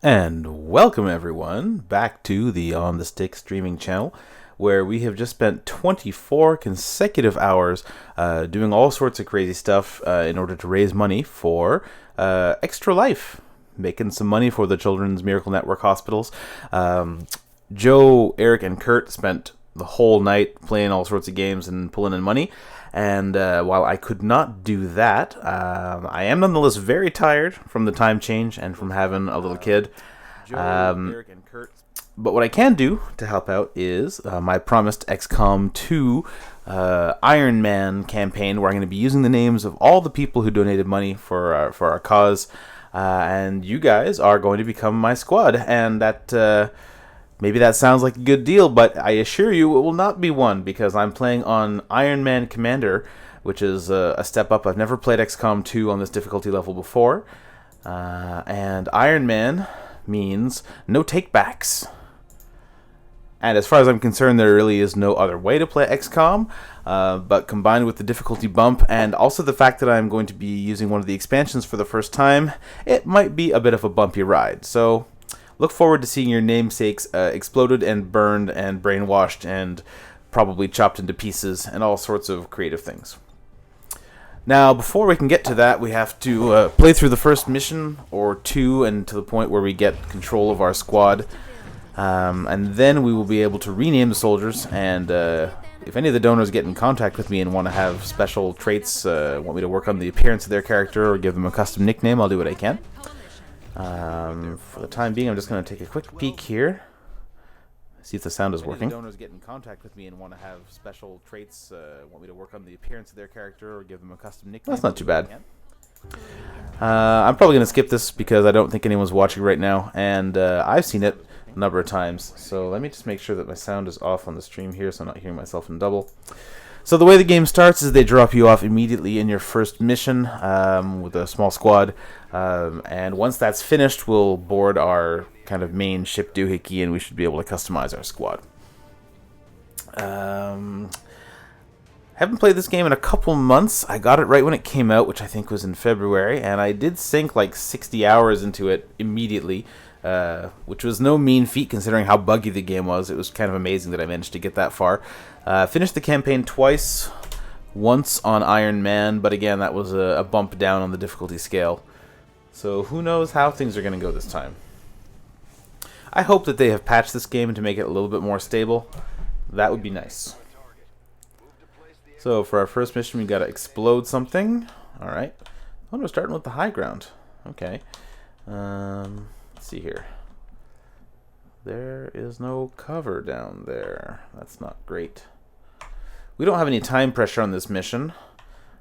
And welcome everyone back to the On the Stick streaming channel, where we have just spent 24 consecutive hours doing all sorts of crazy stuff in order to raise money for Extra Life, making some money for the Children's Miracle Network hospitals. Joe, Eric, and Kurt spent the whole night playing all sorts of games and pulling in money. And while I could not do that, I am nonetheless very tired from the time change and from having a little kid. But what I can do to help out is my promised XCOM 2 Iron Man campaign, where I'm going to be using the names of all the people who donated money for our cause. And you guys are going to become my squad. And that... maybe that sounds like a good deal, but I assure you it will not be one, because I'm playing on Iron Man Commander, which is a step up. I've never played XCOM 2 on this difficulty level before. And Iron Man means no takebacks. And as far as I'm concerned, there really is no other way to play XCOM, but combined with the difficulty bump and also the fact that I'm going to be using one of the expansions for the first time, it might be a bit of a bumpy ride. So look forward to seeing your namesakes exploded and burned and brainwashed and probably chopped into pieces and all sorts of creative things. Now, before we can get to that, we have to play through the first mission or two and to the point where we get control of our squad. And then we will be able to rename the soldiers, and if any of the donors get in contact with me and want to have special traits, want me to work on the appearance of their character or give them a custom nickname, I'll do what I can. For the time being, I'm just going to take a quick peek here. See if the sound is working. If donors get in contact with me and want to have special traits, want me to work on the appearance of their character or give them a custom nickname. That's not too bad. I'm probably going to skip this because I don't think anyone's watching right now, and I've seen it a number of times. So let me just make sure that my sound is off on the stream here so I'm not hearing myself in double. So the way the game starts is they drop you off immediately in your first mission with a small squad. And once that's finished, we'll board our kind of main ship doohickey and we should be able to customize our squad. Haven't played this game in a couple months. I got it right when it came out, which I think was in February, and I did sink like 60 hours into it immediately, which was no mean feat considering how buggy the game was. It was kind of amazing that I managed to get that far. Finished the campaign twice, once on Iron Man, but again, that was a bump down on the difficulty scale. So who knows how things are going to go this time. I hope that they have patched this game to make it a little bit more stable. That would be nice. So for our first mission, we got to explode something. Alright. Oh, we're starting with the high ground. Okay. Let's see here. There is no cover down there. That's not great. We don't have any time pressure on this mission.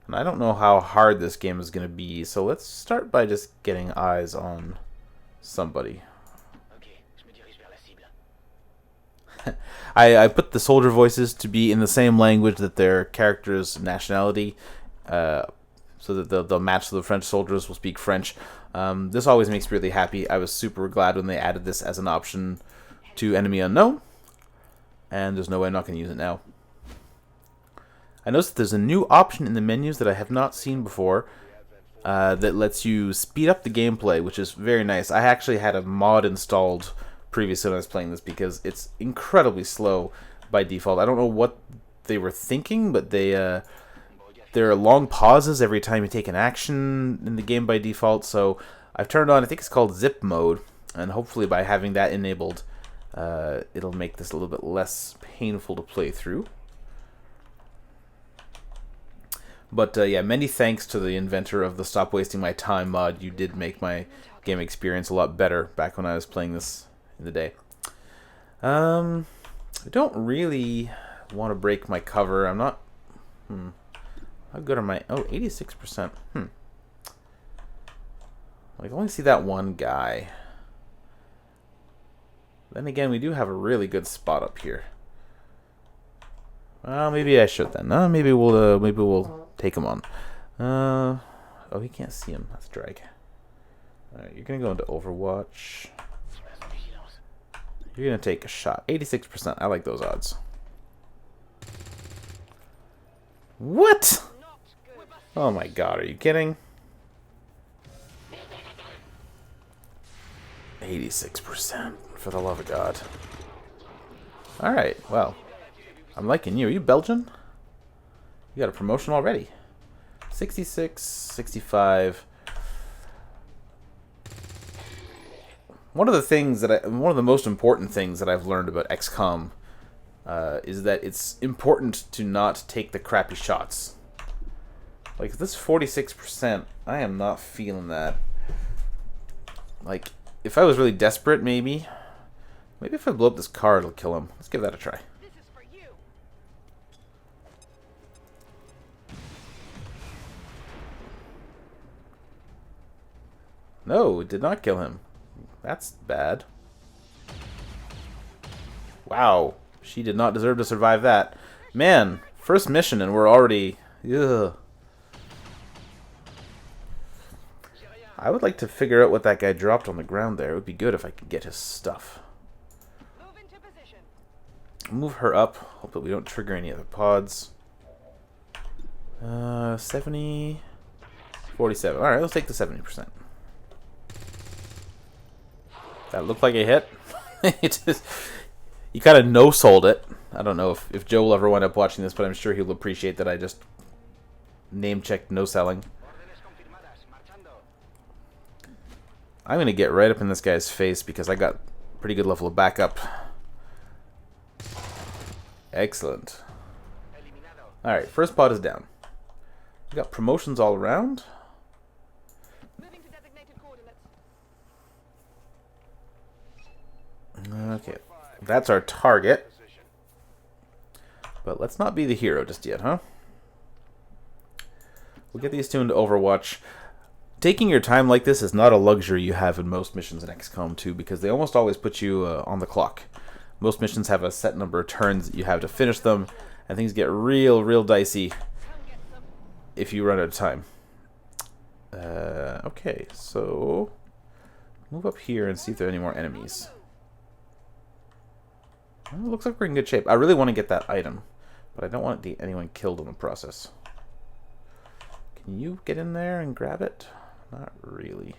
And I don't know how hard this game is going to be. So let's start by just getting eyes on somebody. I put the soldier voices to be in the same language that their character's nationality, so that they'll match the French soldiers will speak French. This always makes me really happy. I was super glad when they added this as an option to Enemy Unknown, and there's no way I'm not going to use it now. I noticed that there's a new option in the menus that I have not seen before that lets you speed up the gameplay, which is very nice. I actually had a mod installed previously when I was playing this because it's incredibly slow by default. I don't know what they were thinking, but there are long pauses every time you take an action in the game by default. So I've turned on, I think it's called zip mode, and hopefully by having that enabled, it'll make this a little bit less painful to play through. But yeah, many thanks to the inventor of the Stop Wasting My Time mod. You did make my game experience a lot better back when I was playing this in the day. I don't really want to break my cover. I'm not... How good are my... Oh, 86%. I can only see that one guy. Then again, we do have a really good spot up here. Well, maybe I should then. Maybe we'll take him on. Oh, he can't see him. That's drag. Alright, you're gonna go into Overwatch. You're gonna take a shot. 86%. I like those odds. What? Oh my god, are you kidding? 86%, for the love of God. Alright, well, I'm liking you. Are you Belgian? You got a promotion already. 66, 65. One of the most important things that I've learned about XCOM is that it's important to not take the crappy shots. Like this 46%, I am not feeling that. Like, if I was really desperate, maybe if I blow up this car, it'll kill him. Let's give that a try. This is for you. No, it did not kill him. That's bad. Wow, she did not deserve to survive that. Man, first mission and we're already... Ugh. I would like to figure out what that guy dropped on the ground there. It would be good if I could get his stuff. Move into position. Move her up. Hope that we don't trigger any other pods. 70... 47. Alright, let's take the 70%. That looked like a hit. You kind of no-sold it. I don't know if Joe will ever wind up watching this, but I'm sure he'll appreciate that I just name-checked no-selling. I'm going to get right up in this guy's face because I got a pretty good level of backup. Excellent. Alright, first pod is down. We got promotions all around. Moving to designated coordinates. Okay, that's our target. But let's not be the hero just yet, huh? We'll get these two into Overwatch. Taking your time like this is not a luxury you have in most missions in XCOM 2 because they almost always put you on the clock. Most missions have a set number of turns that you have to finish them, and things get real dicey if you run out of time. Okay, so move up here and see if there are any more enemies. Well, it looks like we're in good shape. I really want to get that item, but I don't want anyone killed in the process. Can you get in there and grab it? Not really.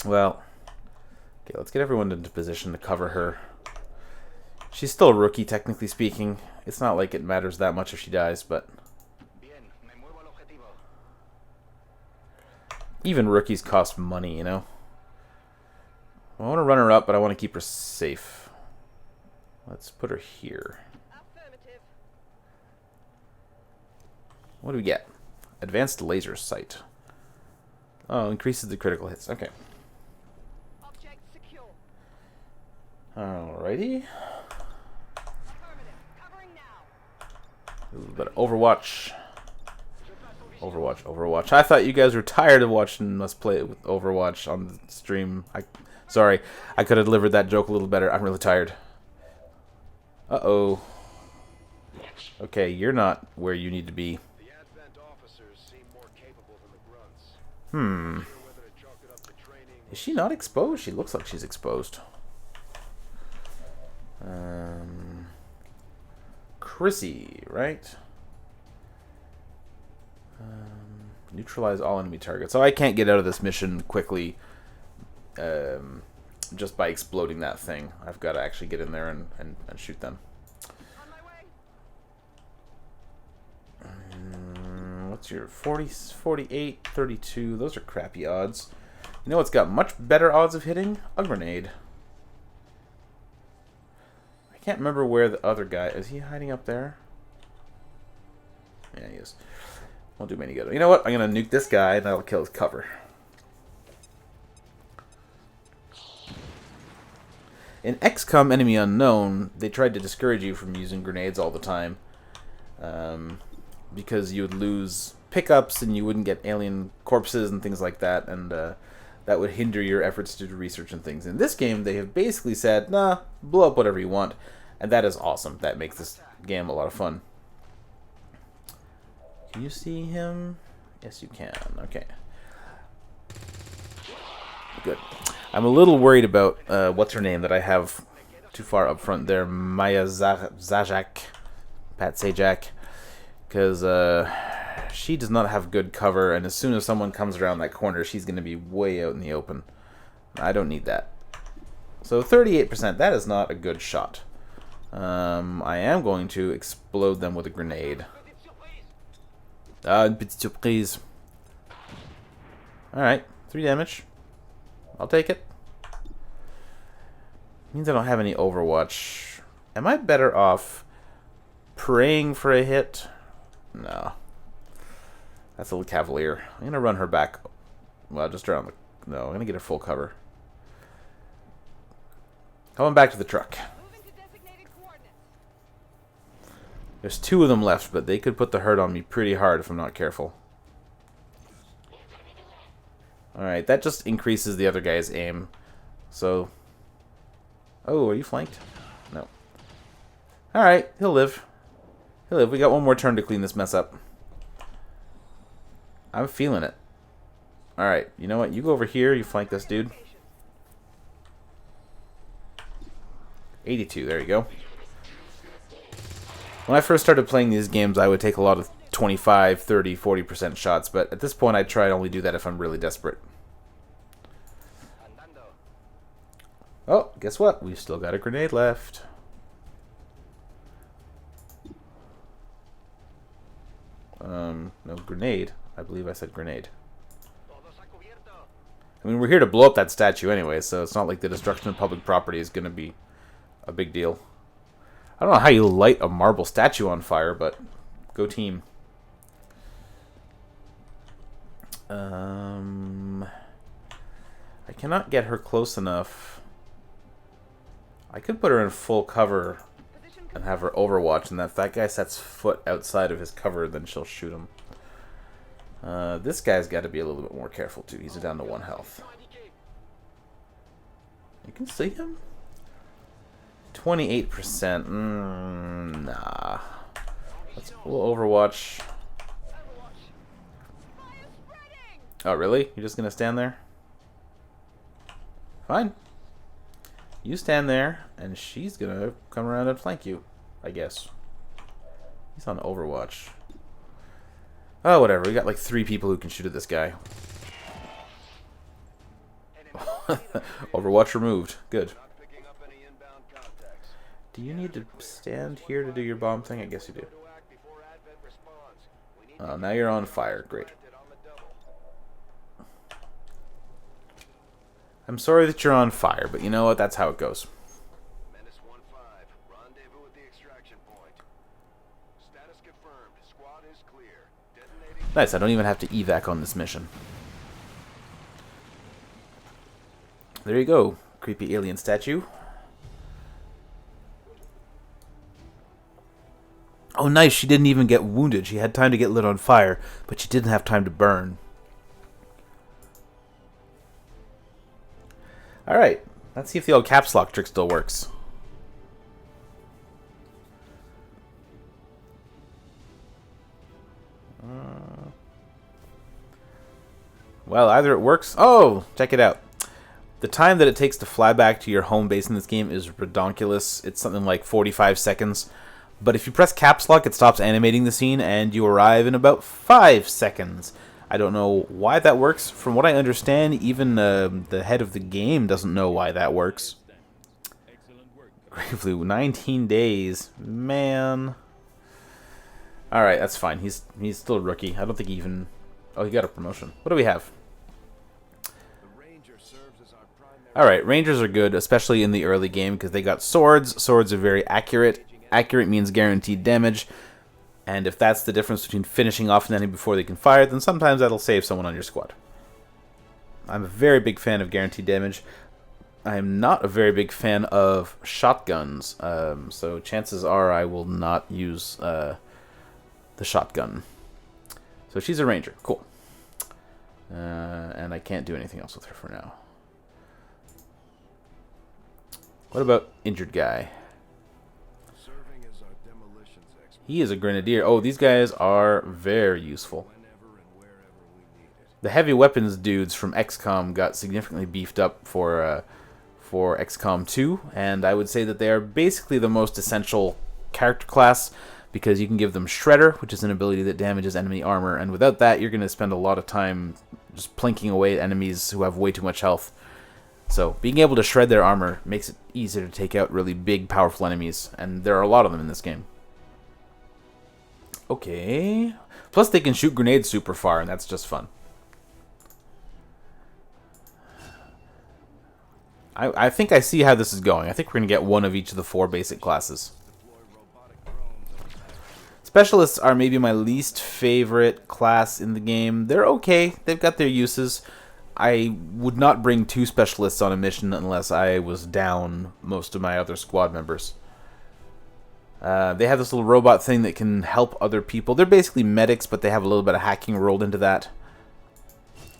Well, okay, let's get everyone into position to cover her. She's still a rookie, technically speaking. It's not like it matters that much if she dies, but even rookies cost money, you know? I want to run her up, but I want to keep her safe. Let's put her here. Affirmative. What do we get? Advanced laser sight. Oh, increases the critical hits. Okay. Object secure. Alrighty. Affirmative. Covering now. A little bit of Overwatch. Overwatch. I thought you guys were tired of watching us play with Overwatch on the stream. Sorry, I could have delivered that joke a little better. I'm really tired. Uh-oh. Okay, you're not where you need to be. Is she not exposed? She looks like she's exposed. Chrissy, right? Neutralize all enemy targets. So I can't get out of this mission quickly just by exploding that thing. I've got to actually get in there and shoot them. On my way. What's your 40, 48, 32? Those are crappy odds. You know what's got much better odds of hitting? A grenade. I can't remember where the other guy... Is he hiding up there? Yeah, he is. Won't do me any good. You know what? I'm going to nuke this guy and that'll kill his cover. In XCOM Enemy Unknown, they tried to discourage you from using grenades all the time. Because you would lose pickups and you wouldn't get alien corpses and things like that, and that would hinder your efforts to do research and things. In this game, they have basically said, nah, blow up whatever you want, and that is awesome. That makes this game a lot of fun. Can you see him? Yes, you can. Okay. Good. I'm a little worried about, what's her name that I have too far up front there, Maya Zajak, Pat Sajak. Because she does not have good cover, and as soon as someone comes around that corner, she's going to be way out in the open. I don't need that. So 38%, that is not a good shot. I am going to explode them with a grenade. Petite surprise. Alright, 3 damage. I'll take it. Means I don't have any Overwatch. Am I better off praying for a hit? No. That's a little cavalier. I'm going to run her back. Well, just around the... No, I'm going to get her full cover. Coming back to the truck. Moving to designated coordinates. There's 2 of them left, but they could put the hurt on me pretty hard if I'm not careful. Alright, that just increases the other guy's aim. So... Oh, are you flanked? No. Alright, he'll live. He'll live. We got one more turn to clean this mess up. I'm feeling it. Alright, you know what? You go over here, you flank this dude. 82, there you go. When I first started playing these games, I would take a lot of 25, 30, 40% shots, but at this point I try to only do that if I'm really desperate. Oh, guess what? We've still got a grenade left. No, grenade. I believe I said grenade. I mean, we're here to blow up that statue anyway, so it's not like the destruction of public property is going to be a big deal. I don't know how you light a marble statue on fire, but go team. I cannot get her close enough. I could put her in full cover and have her overwatch, and if that guy sets foot outside of his cover, then she'll shoot him. This guy's got to be a little bit more careful too. He's down to 1 health. You can see him? 28%. Nah. We'll overwatch. Oh, really? You're just going to stand there? Fine. You stand there, and she's going to come around and flank you, I guess. He's on Overwatch. Oh, whatever. We got like 3 people who can shoot at this guy. Overwatch removed. Good. Do you need to stand here to do your bomb thing? I guess you do. Oh, now you're on fire. Great. I'm sorry that you're on fire, but you know what? That's how it goes. Nice, I don't even have to evac on this mission. There you go, creepy alien statue. Oh, nice, she didn't even get wounded. She had time to get lit on fire, but she didn't have time to burn. Alright, let's see if the old caps lock trick still works. Well, either it works... Oh, check it out. The time that it takes to fly back to your home base in this game is redonkulous. It's something like 45 seconds. But if you press caps lock, it stops animating the scene, and you arrive in about 5 seconds. I don't know why that works. From what I understand, even the head of the game doesn't know why that works. Gravely, 19 days. Man. Alright, that's fine. He's still a rookie. I don't think he even... Oh, he got a promotion. What do we have? Alright, Rangers are good, especially in the early game, because they got swords. Swords are very accurate. Accurate means guaranteed damage. And if that's the difference between finishing off an enemy before they can fire, then sometimes that'll save someone on your squad. I'm a very big fan of guaranteed damage. I am not a very big fan of shotguns, so chances are I will not use the shotgun. So she's a ranger. Cool. And I can't do anything else with her for now. What about injured guy? He is a grenadier. Oh, these guys are very useful. The heavy weapons dudes from XCOM got significantly beefed up for XCOM 2, and I would say that they are basically the most essential character class, because you can give them Shredder, which is an ability that damages enemy armor, and without that, you're going to spend a lot of time just plinking away at enemies who have way too much health. So being able to shred their armor makes it easier to take out really big, powerful enemies, and there are a lot of them in this game. Okay. Plus, they can shoot grenades super far, and that's just fun. I think I see how this is going. I think we're going to get one of each of the 4 basic classes. Specialists are maybe my least favorite class in the game. They're okay. They've got their uses. I would not bring 2 specialists on a mission unless I was down most of my other squad members. They have this little robot thing that can help other people. They're basically medics, but they have a little bit of hacking rolled into that.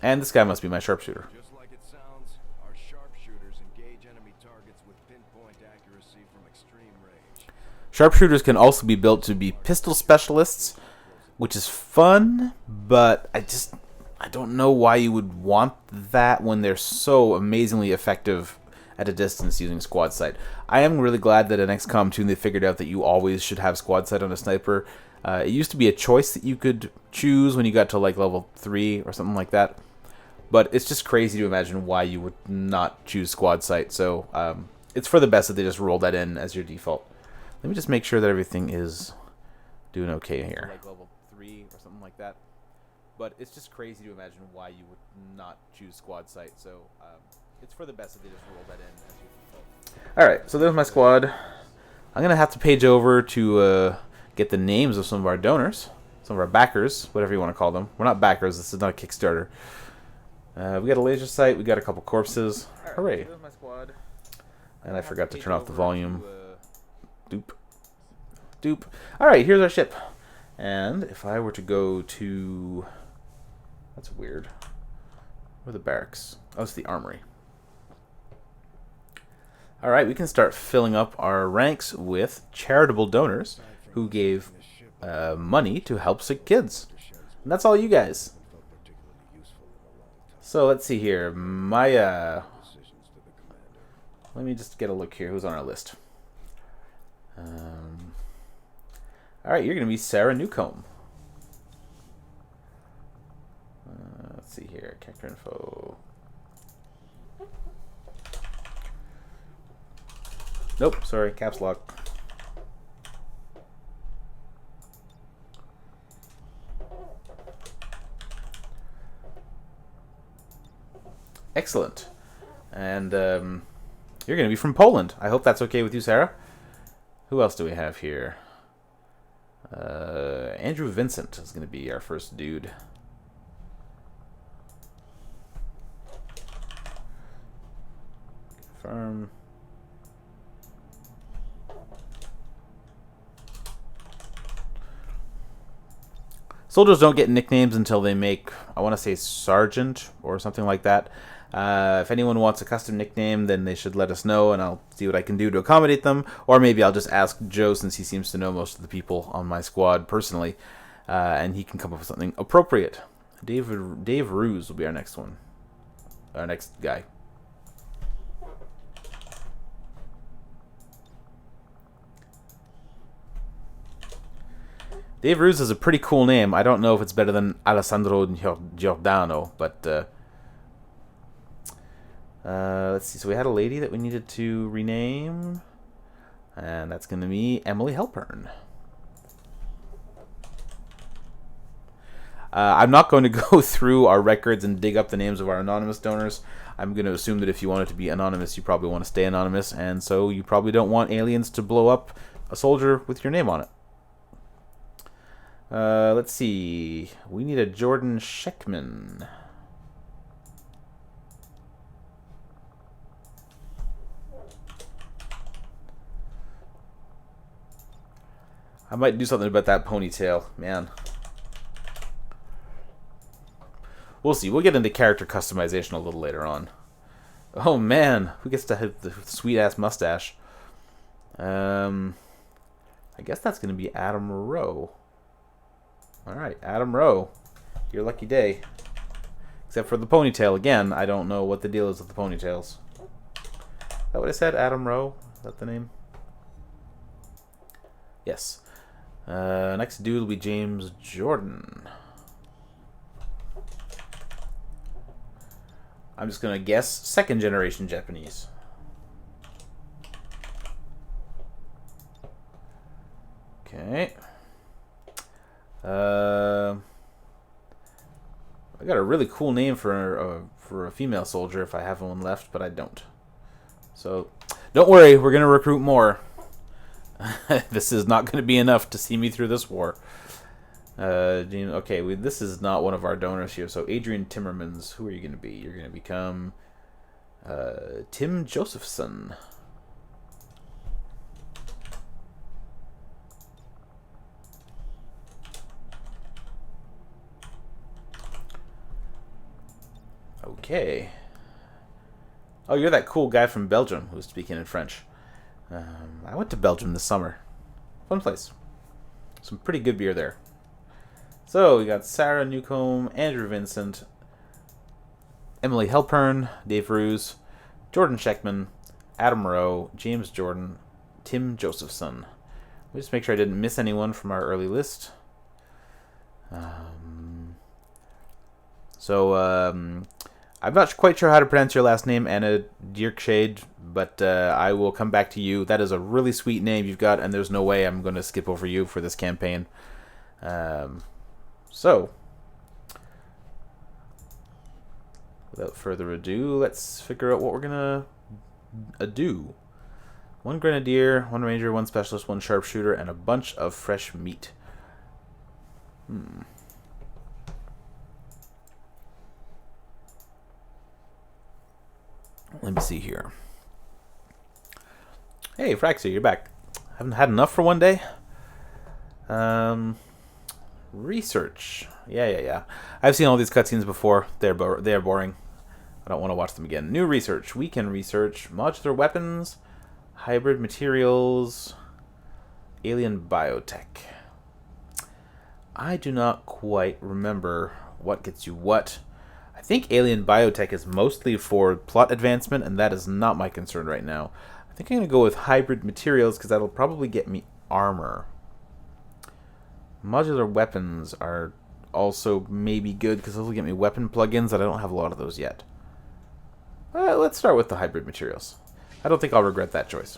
And this guy must be my sharpshooter. Just like it sounds, our sharpshooters engage enemy targets with pinpoint accuracy from extreme range. Sharpshooters can also be built to be pistol specialists, which is fun, but I don't know why you would want that when they're so amazingly effective at a distance using squad sight. I am really glad that in XCOM 2 they figured out that you always should have squad sight on a sniper. It used to be a choice that you could choose when you got to like level 3 or something like that. But it's just crazy to imagine why you would not choose squad sight. So it's for the best that they just roll that in as your default. Let me just make sure that everything is doing okay here. Like level 3 or something like that. But it's just crazy to imagine why you would not choose squad sight. So it's for the best that they just roll that in as your default. Alright, so there's my squad. I'm going to have to page over to get the names of some of our donors. Some of our backers, whatever you want to call them. We're not backers, this is not a Kickstarter. We got a laser sight, we got a couple corpses. Hooray. So there's my squad. And I forgot to turn off the volume. Doop. Doop. Alright, here's our ship. And if I were to go to... That's weird. Where are the barracks? Oh, it's the armory. Alright, we can start filling up our ranks with charitable donors who gave money to help sick kids. And that's all you guys. So let's see here. Let me just get a look here. Who's on our list? Alright, you're going to be Sarah Newcomb. Let's see here. Character info. Nope, sorry. Caps lock. Excellent. And you're going to be from Poland. I hope that's okay with you, Sarah. Who else do we have here? Andrew Vincent is going to be our first dude. Confirm. Soldiers don't get nicknames until they make, I want to say, sergeant or something like that. If anyone wants a custom nickname, then they should let us know, and I'll see what I can do to accommodate them. Or maybe I'll just ask Joe, since he seems to know most of the people on my squad personally, and he can come up with something appropriate. Dave Ruse will be our next one. Our next guy. Dave Ruse is a pretty cool name. I don't know if it's better than Alessandro Giordano, but let's see. So we had a lady that we needed to rename, and that's going to be Emily Halpern. I'm not going to go through our records and dig up the names of our anonymous donors. I'm going to assume that if you want it to be anonymous, you probably want to stay anonymous, and so you probably don't want aliens to blow up a soldier with your name on it. Let's see. We need a Jordan Scheckman. I might do something about that ponytail, man. We'll see. We'll get into character customization a little later on. Oh man, who gets to have the sweet-ass mustache? I guess that's going to be Adam Rowe. Alright, Adam Rowe. Your lucky day. Except for the ponytail. Again, I don't know what the deal is with the ponytails. Is that what I said? Adam Rowe? Is that the name? Yes. Next dude will be James Jordan. I'm just gonna guess second generation Japanese. Okay. I got a really cool name for a female soldier if I have one left, but I don't. So don't worry, we're gonna recruit more. This is not gonna be enough to see me through this war. Okay, this is not one of our donors here. So Adrian Timmermans, who are you gonna be? You're gonna become Tim Josephson. Okay. Oh, you're that cool guy from Belgium who's speaking in French. I went to Belgium this summer. Fun place. Some pretty good beer there. So, we got Sarah Newcomb, Andrew Vincent, Emily Halpern, Dave Ruse, Jordan Scheckman, Adam Rowe, James Jordan, Tim Josephson. Let me just make sure I didn't miss anyone from our early list. I'm not quite sure how to pronounce your last name, Anna Dirkshade, but I will come back to you. That is a really sweet name you've got, and there's no way I'm going to skip over you for this campaign. So, without further ado, let's figure out what we're going to do. 1 grenadier, 1 ranger, 1 specialist, 1 sharpshooter, and a bunch of fresh meat. Let me see here. Hey, Fraxia, you're back. Haven't had enough for one day? Research. Yeah. I've seen all these cutscenes before. They're boring. I don't want to watch them again. New research. We can research modular weapons, hybrid materials, alien biotech. I do not quite remember what gets you what. I think alien biotech is mostly for plot advancement, and that is not my concern right now. I think I'm going to go with hybrid materials because that'll probably get me armor. Modular weapons are also maybe good because they'll get me weapon plugins, and I don't have a lot of those yet. Let's start with the hybrid materials. I don't think I'll regret that choice.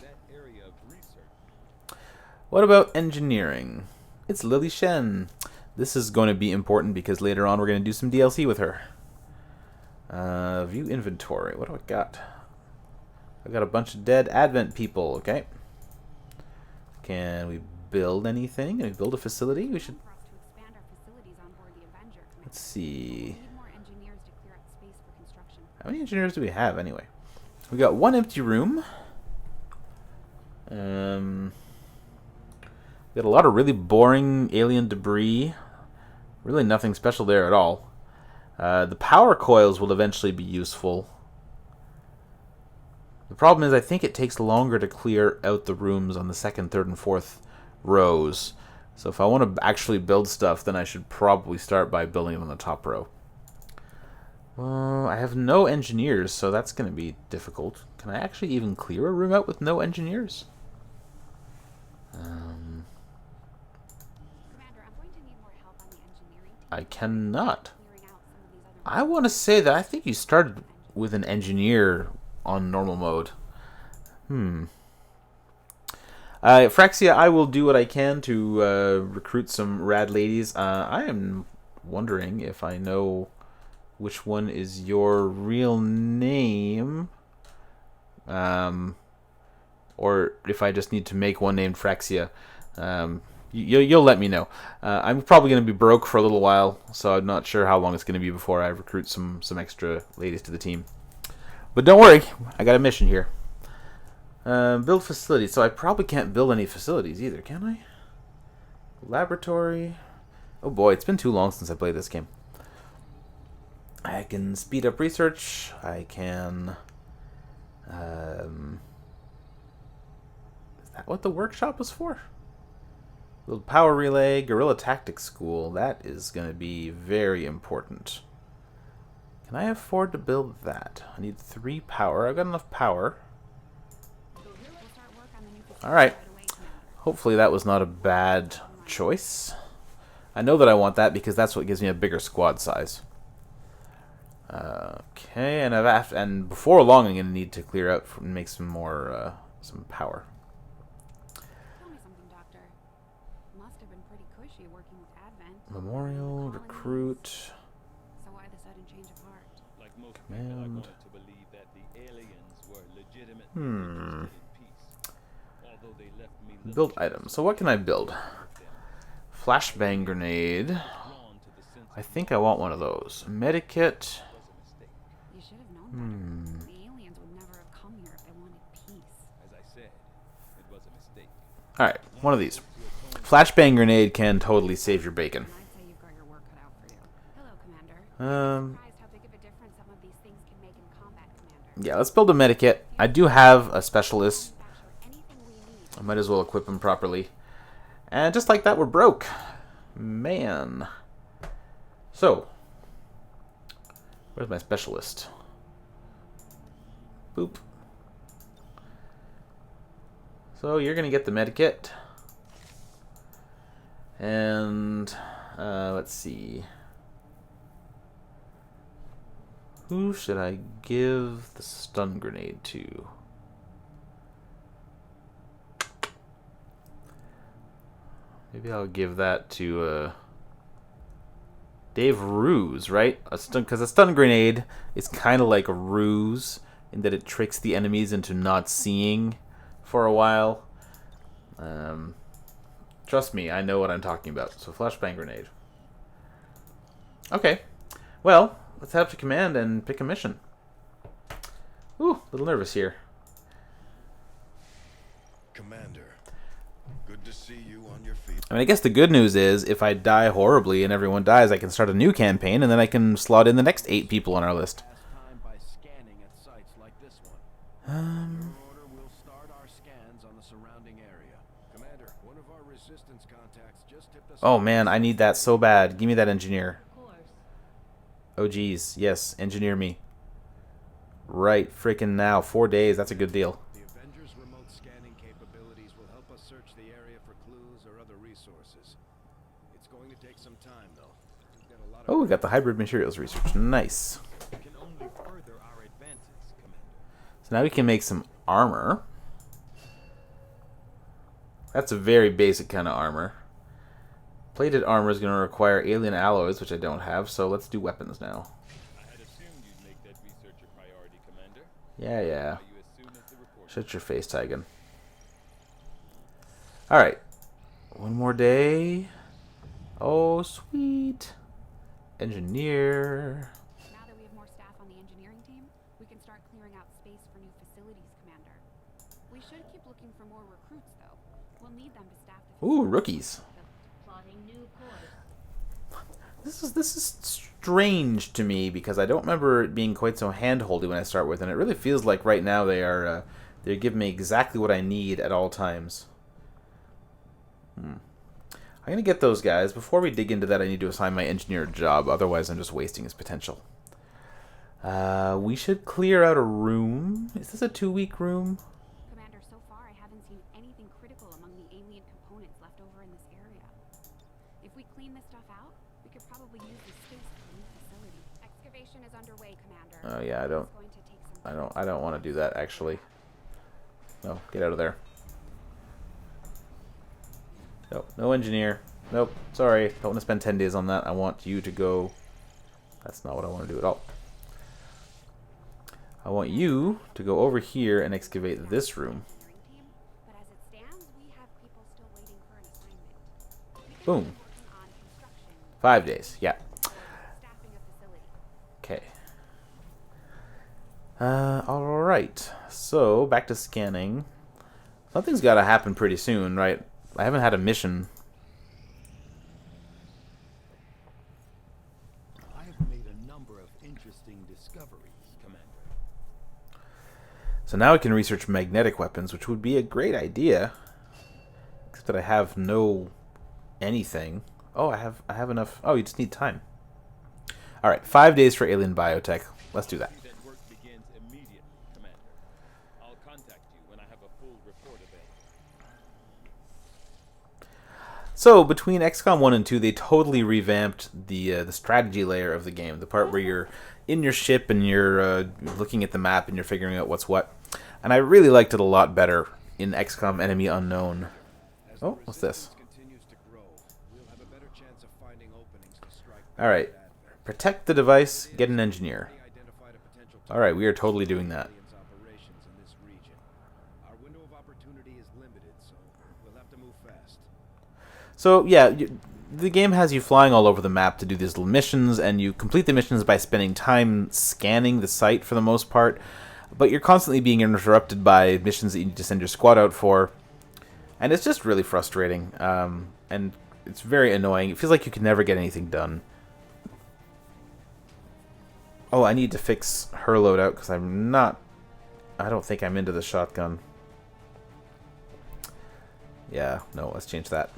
What about engineering? It's Lily Shen. This is going to be important because later on we're going to do some DLC with her. View inventory. What do I got? I got a bunch of dead Advent people. Okay. Can we build anything? Can we build a facility? We should. Let's see. How many engineers do we have anyway? We got 1 empty room. We got a lot of really boring alien debris. Really nothing special there at all. The power coils will eventually be useful. The problem is I think it takes longer to clear out the rooms on the 2nd, 3rd, and 4th rows. So if I want to actually build stuff, then I should probably start by building it on the top row. Well, I have no engineers, so that's going to be difficult. Can I actually even clear a room out with no engineers? I cannot. I want to say that I think you started with an engineer on normal mode. Fraxia, I will do what I can to recruit some rad ladies. I am wondering if I know which one is your real name. Or if I just need to make one named Fraxia. You'll let me know. I'm probably going to be broke for a little while, so I'm not sure how long it's going to be before I recruit some extra ladies to the team. But don't worry, I got a mission here. Build facilities. So I probably can't build any facilities either, can I? Laboratory. Oh boy, it's been too long since I played this game. I can speed up research. I can... is that what the workshop was for? Build power relay, guerrilla tactics school. That is going to be very important. Can I afford to build that? I need 3 power. I've got enough power. Alright. Hopefully that was not a bad choice. I know that I want that because that's what gives me a bigger squad size. Okay, and before long, I'm gonna need to clear out and make some more some power. Tell me something, Doctor. Must have been pretty cushy working with Advent. Memorial, Colonies. recruit, So why the sudden change of heart? Like most people, I command. wanted to believe that the aliens were legitimately interested in peace. Although they left me little Build choice items. So what can I build? with them. Flashbang grenade. Drawn to the sense I of think I want one of those. Medikit. was a mistake. You should have known better. The aliens would never have come here if they wanted peace. As I said, it was a mistake. Alright, one of these. Flashbang grenade can totally save your bacon. And I'd say you've got your work cut out for you. Hello, Commander. Um, Surprised how big of a difference some of these things can make in combat, Commander. yeah, let's build a medikit. I do have a specialist. Manufacture anything we need. I might as well equip him properly. And just like that, we're broke. Man. So, where's my specialist? Boop. So you're gonna get the medikit. And let's see. Who should I give the stun grenade to? Maybe I'll give that to Dave Ruse, right? Because a stun grenade is kind of like a ruse in that it tricks the enemies into not seeing for a while. Trust me, I know what I'm talking about. So flashbang grenade. Okay, well, let's head up to command and pick a mission. Ooh, a little nervous here. Commander, good to see you on your feet. I mean, I guess the good news is if I die horribly and everyone dies, I can start a new campaign and then I can slot in the next 8 people on our list. Pass time by scanning at sites like this one. Your order, we'll start our scans on the surrounding area. Commander, one of our resistance contacts just tipped us. Oh man, I need that so bad. Give me that engineer. Oh geez, yes, engineer me. Right, freaking now. 4 days, that's a good deal. The Avengers' remote scanning capabilities will help us search the area for clues or other resources. It's going to take some time, though. We've got a lot of Oh, we got the hybrid materials research. Nice. Can only further our advances, Commander. So now we can make some armor. That's a very basic kind of armor. Plated armor is going to require alien alloys, which I don't have, so let's do weapons now. I had assumed you'd make that research a priority, Commander. Yeah, yeah. Are you as soon as the report? Shut your face, Tigan. Alright. One more day. Oh, sweet. Engineer. Now that we have more staff on the engineering team, we can start clearing out space for new facilities, Commander. We should keep looking for more recruits, though. We'll need them to staff the Ooh, rookies. plotting new course. This is strange to me because I don't remember it being quite so hand-holdy when I start with, and it really feels like right now they're giving me exactly what I need at all times. I'm gonna get those guys. Before we dig into that, I need to assign my engineer a job. Otherwise, I'm just wasting his potential. We should clear out a room. Is this a 2-week room? Commander, so far I haven't seen anything critical among the alien components left over in this area. If we clean this stuff out, we could probably use the space for a new facility. Excavation is underway, Commander. Oh yeah, I don't. It's going to take some I don't want to do that actually. No, get out of there. Nope, no engineer. Nope, sorry. Don't want to spend 10 days on that. I want you to go. That's not what I want to do at all. I want you to go over here and excavate this room. engineering team, but as it stands, we have people still waiting for an assignment. We can Boom. be working on construction, 5 days, yeah. staffing a facility. Okay. Alright. So, back to scanning. Something's got to happen pretty soon, right? I haven't had a mission. I have made a number of interesting discoveries, Commander. So now I can research magnetic weapons, which would be a great idea. Except that I have no anything. Oh, I have enough. Oh, you just need time. All right, 5 days for alien biotech. Let's do that. That work begins immediately, Commander. I'll contact you when I have a full report available. So between XCOM 1 and 2, they totally revamped the strategy layer of the game, the part where you're in your ship and you're looking at the map and you're figuring out what's what. And I really liked it a lot better in XCOM Enemy Unknown. Oh, what's this? Alright. Protect the device, get an engineer. Alright, we are totally doing that. So, yeah, the game has you flying all over the map to do these little missions, and you complete the missions by spending time scanning the site for the most part, but you're constantly being interrupted by missions that you need to send your squad out for, and it's just really frustrating, and it's very annoying. It feels like you can never get anything done. Oh, I need to fix her loadout, because I don't think I'm into the shotgun. Yeah, no, let's change that.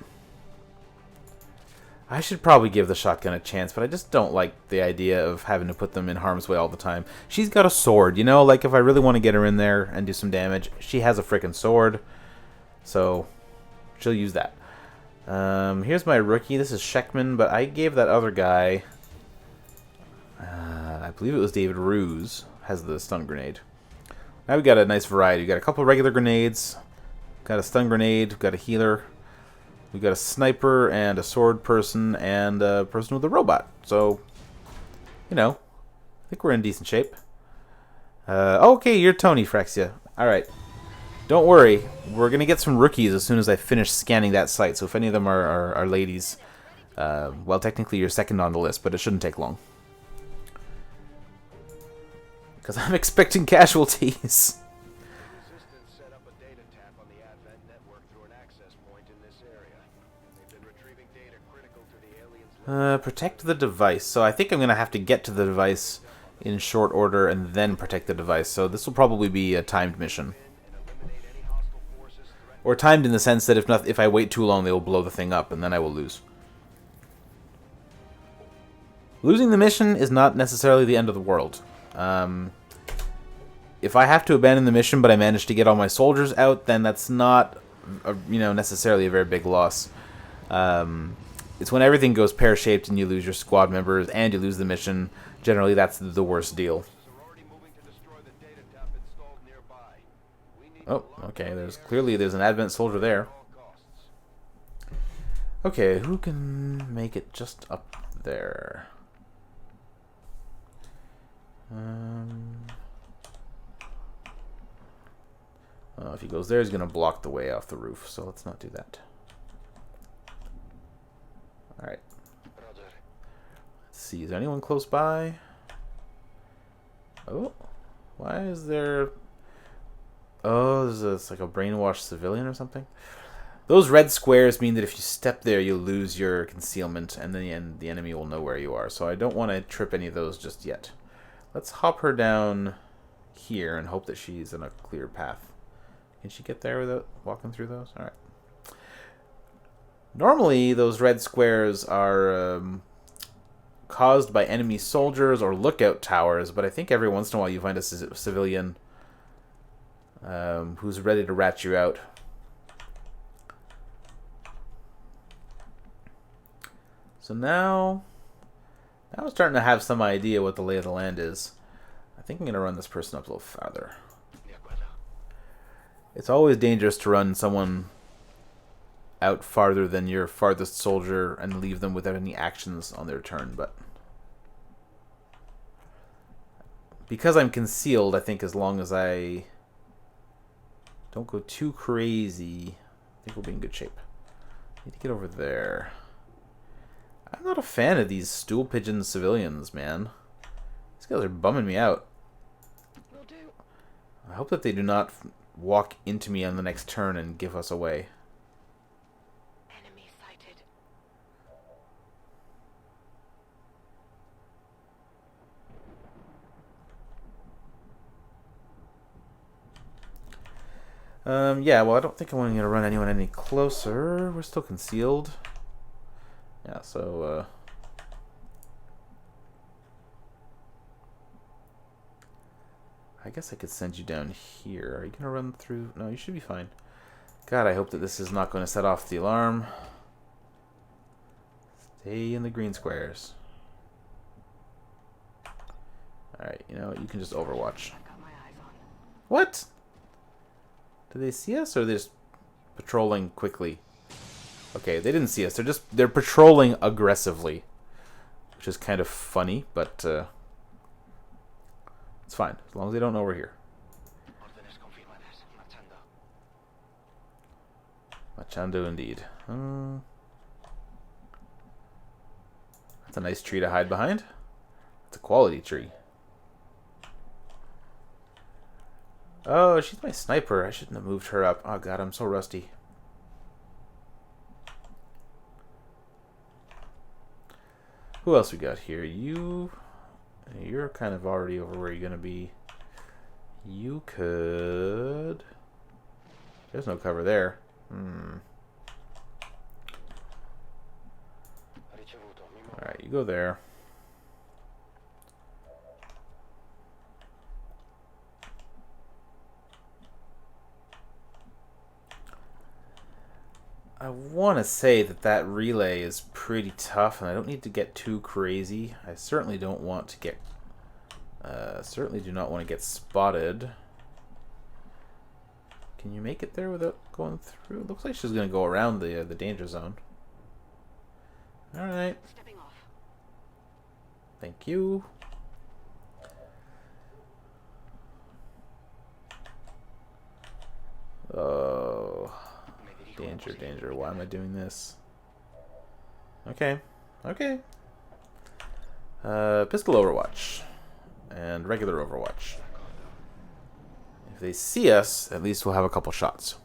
I should probably give the shotgun a chance, but I just don't like the idea of having to put them in harm's way all the time. She's got a sword, you know? Like, if I really want to get her in there and do some damage, she has a frickin' sword. So, she'll use that. Here's my rookie. This is Sheckman, but I gave that other guy... I believe it was David Ruse, has the stun grenade. Now we got a nice variety. We got a couple of regular grenades, got a stun grenade, we've got a healer... We got a sniper and a sword person and a person with a robot. So, you know, I think we're in decent shape. Okay, you're Tony, Frexia. Alright. Don't worry. We're going to get some rookies as soon as I finish scanning that site. So if any of them are ladies, well, technically you're second on the list, but it shouldn't take long. Because I'm expecting casualties. Protect the device. So I think I'm going to have to get to the device in short order and then protect the device. So this will probably be a timed mission. Or timed in the sense that if I wait too long, they will blow the thing up and then I will lose. Losing the mission is not necessarily the end of the world. If I have to abandon the mission but I manage to get all my soldiers out, then that's not necessarily a very big loss. It's when everything goes pear-shaped and you lose your squad members and you lose the mission. Generally, that's the worst deal. Oh, okay. There's an Advent soldier there. Okay, who can make it just up there? If he goes there, he's going to block the way off the roof, so let's not do that. Alright. Let's see, is there anyone close by? Oh, why is there... Oh, it's like a brainwashed civilian or something? Those red squares mean that if you step there, you'll lose your concealment, and then the enemy will know where you are. So I don't want to trip any of those just yet. Let's hop her down here and hope that she's in a clear path. Can she get there without walking through those? Alright. Normally, those red squares are caused by enemy soldiers or lookout towers, but I think every once in a while you find a civilian who's ready to rat you out. So now I'm starting to have some idea what the lay of the land is. I think I'm going to run this person up a little farther. It's always dangerous to run someone out farther than your farthest soldier and leave them without any actions on their turn, but because I'm concealed, I think as long as I don't go too crazy, I think we'll be in good shape. Need to get over there. I'm not a fan of these stool pigeon civilians, man. These guys are bumming me out. I hope that they do not walk into me on the next turn and give us away. Yeah, well, I don't think I'm going to run anyone any closer. We're still concealed. Yeah, so, I guess I could send you down here. Are you going to run through? No, you should be fine. God, I hope that this is not going to set off the alarm. Stay in the green squares. Alright, you know, you can just overwatch. What? Do they see us, or are they just patrolling quickly? Okay, they didn't see us. They're patrolling aggressively. Which is kind of funny, but it's fine. As long as they don't know we're here. Machando indeed. That's a nice tree to hide behind. It's a quality tree. Oh, she's my sniper. I shouldn't have moved her up. Oh god, I'm so rusty. Who else we got here? You're kind of already over where you're gonna be. You could... There's no cover there. Alright, you go there. I want to say that relay is pretty tough, and I don't need to get too crazy. I certainly don't want to get... certainly do not want to get spotted. Can you make it there without going through? It looks like she's going to go around the danger zone. Alright. Thank you. Oh... Danger, danger. Why am I doing this? Okay. Okay. Pistol Overwatch. And regular Overwatch. If they see us, at least we'll have a couple shots.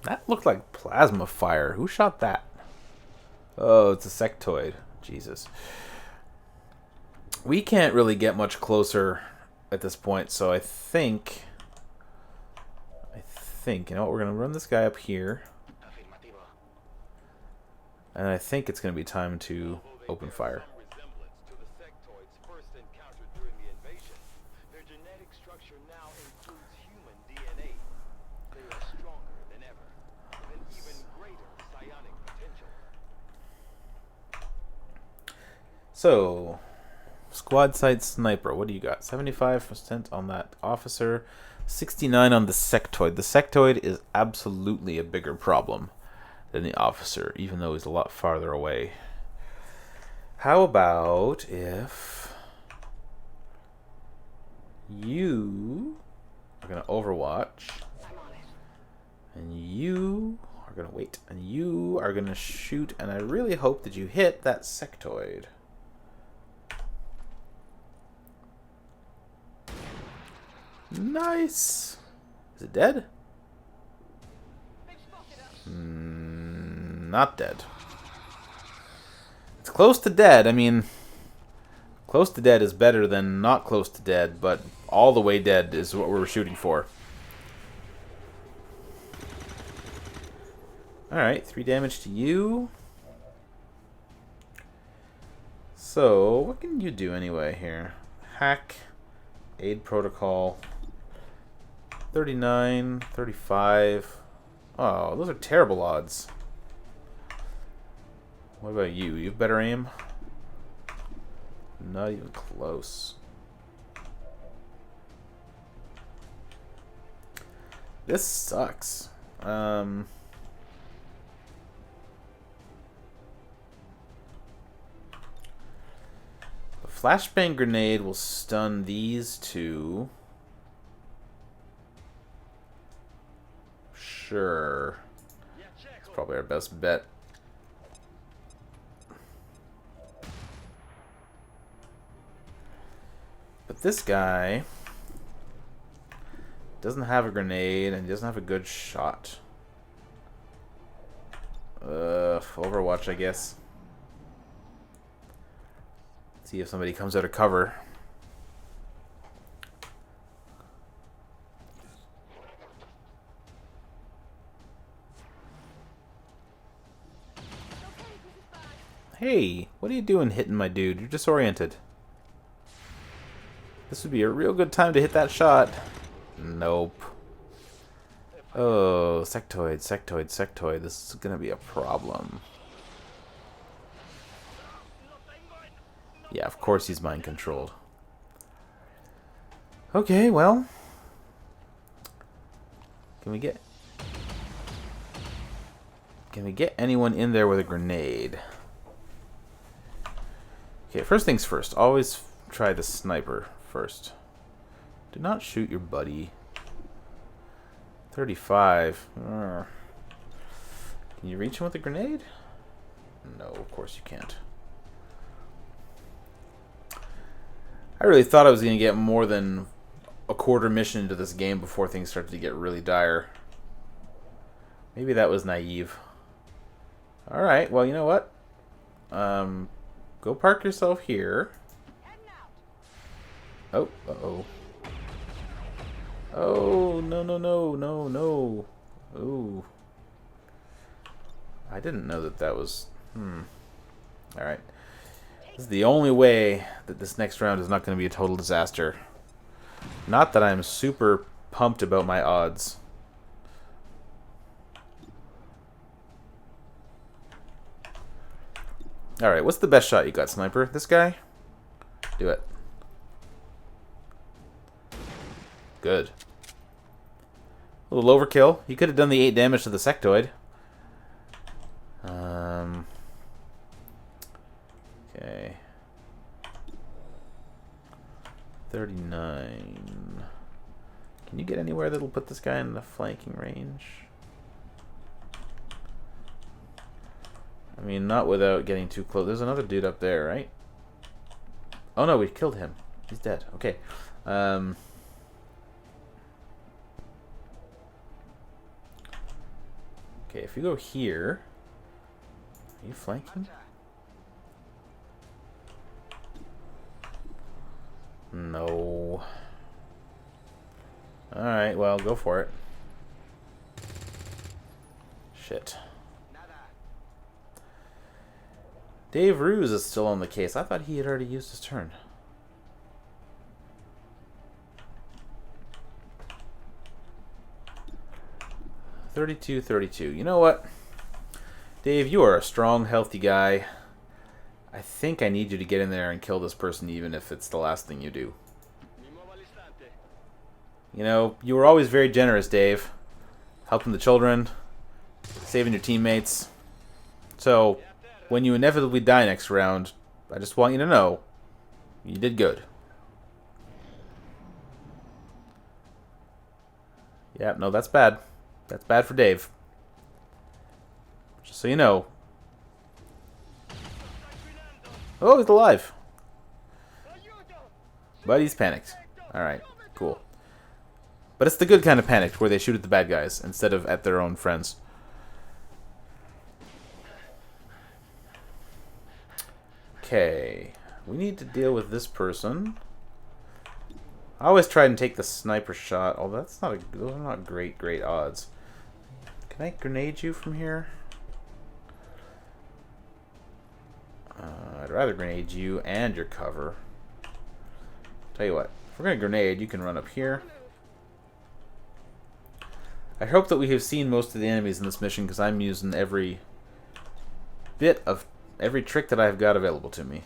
That looked like plasma fire. Who shot that? Oh, it's a sectoid. Jesus. We can't really get much closer at this point, so I think, you know what, we're gonna run this guy up here, and I think it's gonna be time to open fire. So, squad site sniper, what do you got? 75% on that officer, 69 on the sectoid. The sectoid is absolutely a bigger problem than the officer, even though he's a lot farther away. How about if you are going to overwatch, and you are going to wait, and you are going to shoot, and I really hope that you hit that sectoid. Nice. Is it dead? Not dead. It's close to dead. I mean, close to dead is better than not close to dead, but all the way dead is what we're shooting for. Alright, 3 damage to you. So, what can you do anyway here? Hack, aid protocol. 39, 35. Oh, those are terrible odds. What about you? You have better aim? Not even close. This sucks. The flashbang grenade will stun these two. Sure. It's probably our best bet. But this guy doesn't have a grenade and he doesn't have a good shot. Overwatch, I guess. See if somebody comes out of cover. Hey, what are you doing hitting my dude? You're disoriented. This would be a real good time to hit that shot. Nope. Oh, sectoid, sectoid, sectoid. This is gonna be a problem. Yeah, of course he's mind controlled. Okay, well. Can we get anyone in there with a grenade? Okay, first things first. Always try the sniper first. Do not shoot your buddy. 35. Can you reach him with a grenade? No, of course you can't. I really thought I was going to get more than a quarter mission into this game before things started to get really dire. Maybe that was naive. Alright, well, you know what? Go park yourself here. Oh, uh-oh. Oh, no, no, no, no, no. Ooh. I didn't know that was... Alright. This is the only way that this next round is not going to be a total disaster. Not that I'm super pumped about my odds. Alright, what's the best shot you got, Sniper? This guy? Do it. Good. A little overkill. You could have done the 8 damage to the sectoid. Okay. 39. Can you get anywhere that'll put this guy in the flanking range? I mean, not without getting too close. There's another dude up there, right? Oh no, we killed him. He's dead. Okay. Okay, if you go here... Are you flanking? No. Alright, well, go for it. Shit. Dave Ruse is still on the case. I thought he had already used his turn. $32. You know what? Dave, you are a strong, healthy guy. I think I need you to get in there and kill this person even if it's the last thing you do. You know, you were always very generous, Dave. Helping the children. Saving your teammates. So, when you inevitably die next round, I just want you to know, you did good. Yeah, no, that's bad. That's bad for Dave. Just so you know. Oh, he's alive. But he's panicked. Alright, cool. But it's the good kind of panicked, where they shoot at the bad guys instead of at their own friends. Okay. We need to deal with this person. I always try and take the sniper shot, although that's not those are not great odds. Can I grenade you from here? I'd rather grenade you and your cover. Tell you what, if we're gonna grenade, you can run up here. I hope that we have seen most of the enemies in this mission because I'm using every trick that I've got available to me.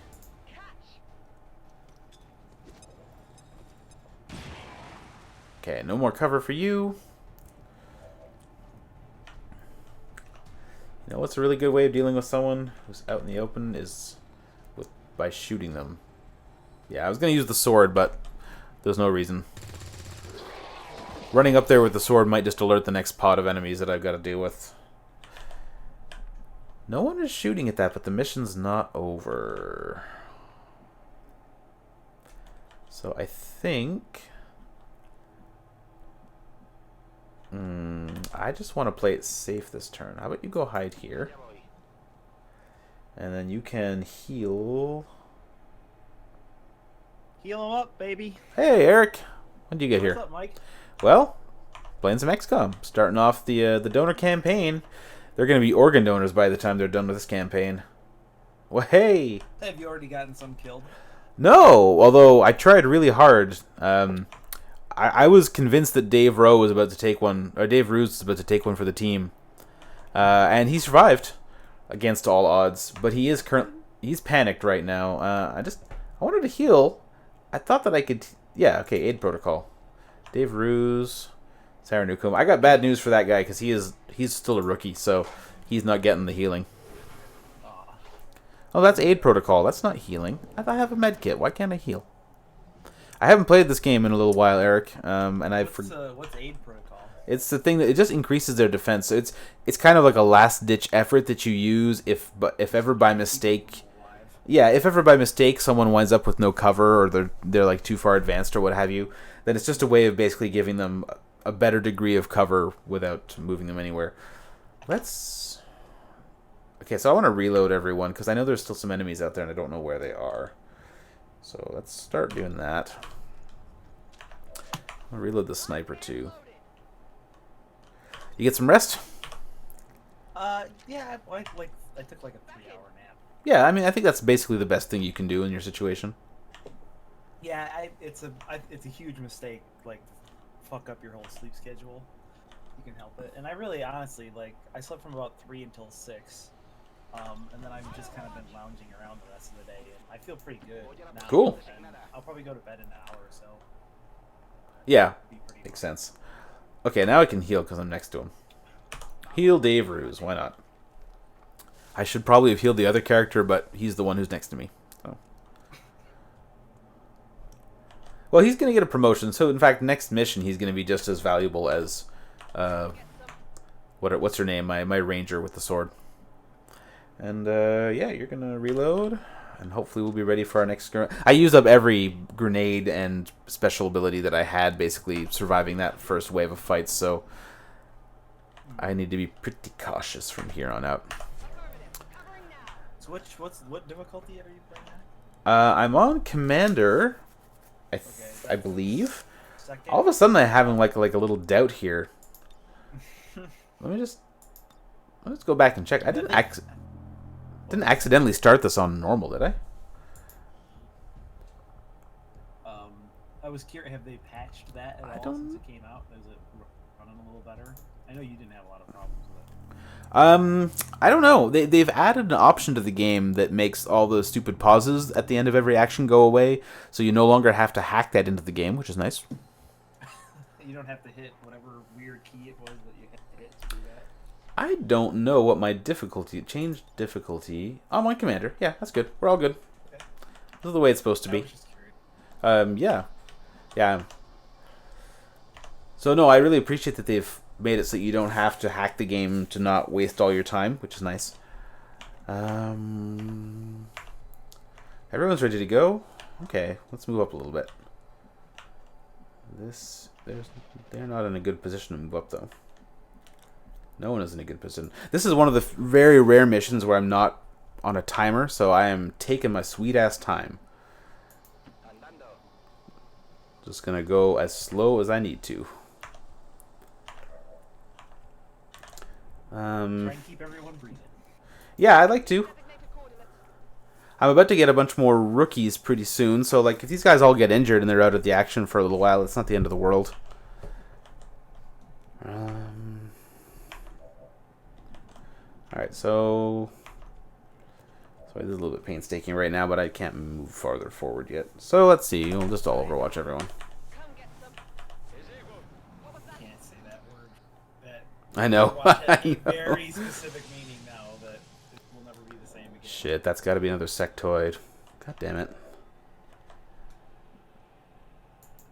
Okay, no more cover for you. You know what's a really good way of dealing with someone who's out in the open is by shooting them. Yeah, I was going to use the sword, but there's no reason. Running up there with the sword might just alert the next pod of enemies that I've got to deal with. No one is shooting at that, but the mission's not over. So I think... I just want to play it safe this turn. How about you go hide here? And then you can heal... Heal him up, baby. Hey, Eric. When did you get here? What's up, Mike? Well, playing some XCOM. Starting off the donor campaign. They're going to be organ donors by the time they're done with this campaign. Well, hey! Have you already gotten some killed? No! Although, I tried really hard. I was convinced that Dave Rowe was about to take one, or Dave Roos was about to take one for the team, and he survived against all odds. But he's panicked right now. I wanted to heal. I thought that I could. Yeah, okay. Aid protocol. Dave Roos, Sarah Newcomb. I got bad news for that guy because he's still a rookie, so he's not getting the healing. Oh, that's aid protocol. That's not healing. I have a med kit. Why can't I heal? I haven't played this game in a little while, Eric. What's aid protocol? It's the thing that it just increases their defense. So it's kind of like a last ditch effort that you use if ever by mistake. Yeah, if ever by mistake someone winds up with no cover or they're like too far advanced or what have you, then it's just a way of basically giving them a better degree of cover without moving them anywhere. Okay, so I want to reload everyone because I know there's still some enemies out there and I don't know where they are. So let's start doing that. I'll reload the sniper too. You get some rest? Yeah, I took like a 3-hour nap. Yeah, I mean, I think that's basically the best thing you can do in your situation. Yeah, it's a huge mistake. Like, fuck up your whole sleep schedule. You can help it. And I really, honestly, I slept from about 3 until 6. And then I've just kind of been lounging around the rest of the day, and I feel pretty good now. Cool. And I'll probably go to bed in an hour or so. Yeah, makes sense. Okay, now I can heal because I'm next to him. Heal Dave Roos, why not? I should probably have healed the other character, but he's the one who's next to me. So. Well, he's going to get a promotion, so in fact, next mission he's going to be just as valuable as... what's her name? My ranger with the sword. And, yeah, you're going to reload, and hopefully we'll be ready for our next... I used up every grenade and special ability that I had, basically surviving that first wave of fights, so I need to be pretty cautious from here on out. So what difficulty are you playing at? I'm on Commander, I believe. Second? All of a sudden I'm having like a little doubt here. Let's go back and check. I didn't accidentally start this on normal, did I? I was curious, have they patched that at all since it came out? Is it running a little better? I know you didn't have a lot of problems with it. I don't know. They've added an option to the game that makes all those stupid pauses at the end of every action go away, so you no longer have to hack that into the game, which is nice. You don't have to hit whatever weird key it was that you had to hit to do that. I don't know what my changed difficulty. Oh, my Commander. Yeah, that's good. We're all good. Okay. This is the way it's supposed to be. I was just curious. Yeah. So no, I really appreciate that they've made it so you don't have to hack the game to not waste all your time, which is nice. Everyone's ready to go. Okay, let's move up a little bit. They're not in a good position to move up though. No one is in a good position. This is one of the very rare missions where I'm not on a timer, so I am taking my sweet ass time. Just gonna go as slow as I need to. Try and keep everyone breathing. Yeah, I'd like to. I'm about to get a bunch more rookies pretty soon, so like if these guys all get injured and they're out of the action for a little while, it's not the end of the world. Alright, so this is a little bit painstaking right now, but I can't move farther forward yet. So let's see, we'll just all overwatch everyone. Can't say that word. I know. A very specific meaning now that it will never be the same again. Shit, that's got to be another sectoid. God damn it.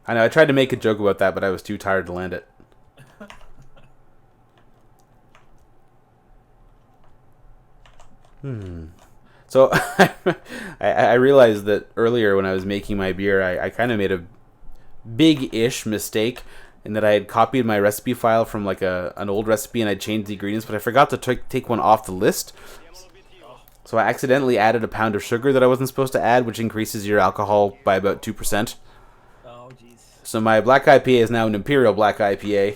I know, I tried to make a joke about that, but I was too tired to land it. So, I realized that earlier when I was making my beer, I kind of made a big-ish mistake in that I had copied my recipe file from like an old recipe and I changed the ingredients, but I forgot to take one off the list. So I accidentally added a pound of sugar that I wasn't supposed to add, which increases your alcohol by about 2%. Oh, jeez. So my black IPA is now an Imperial Black IPA.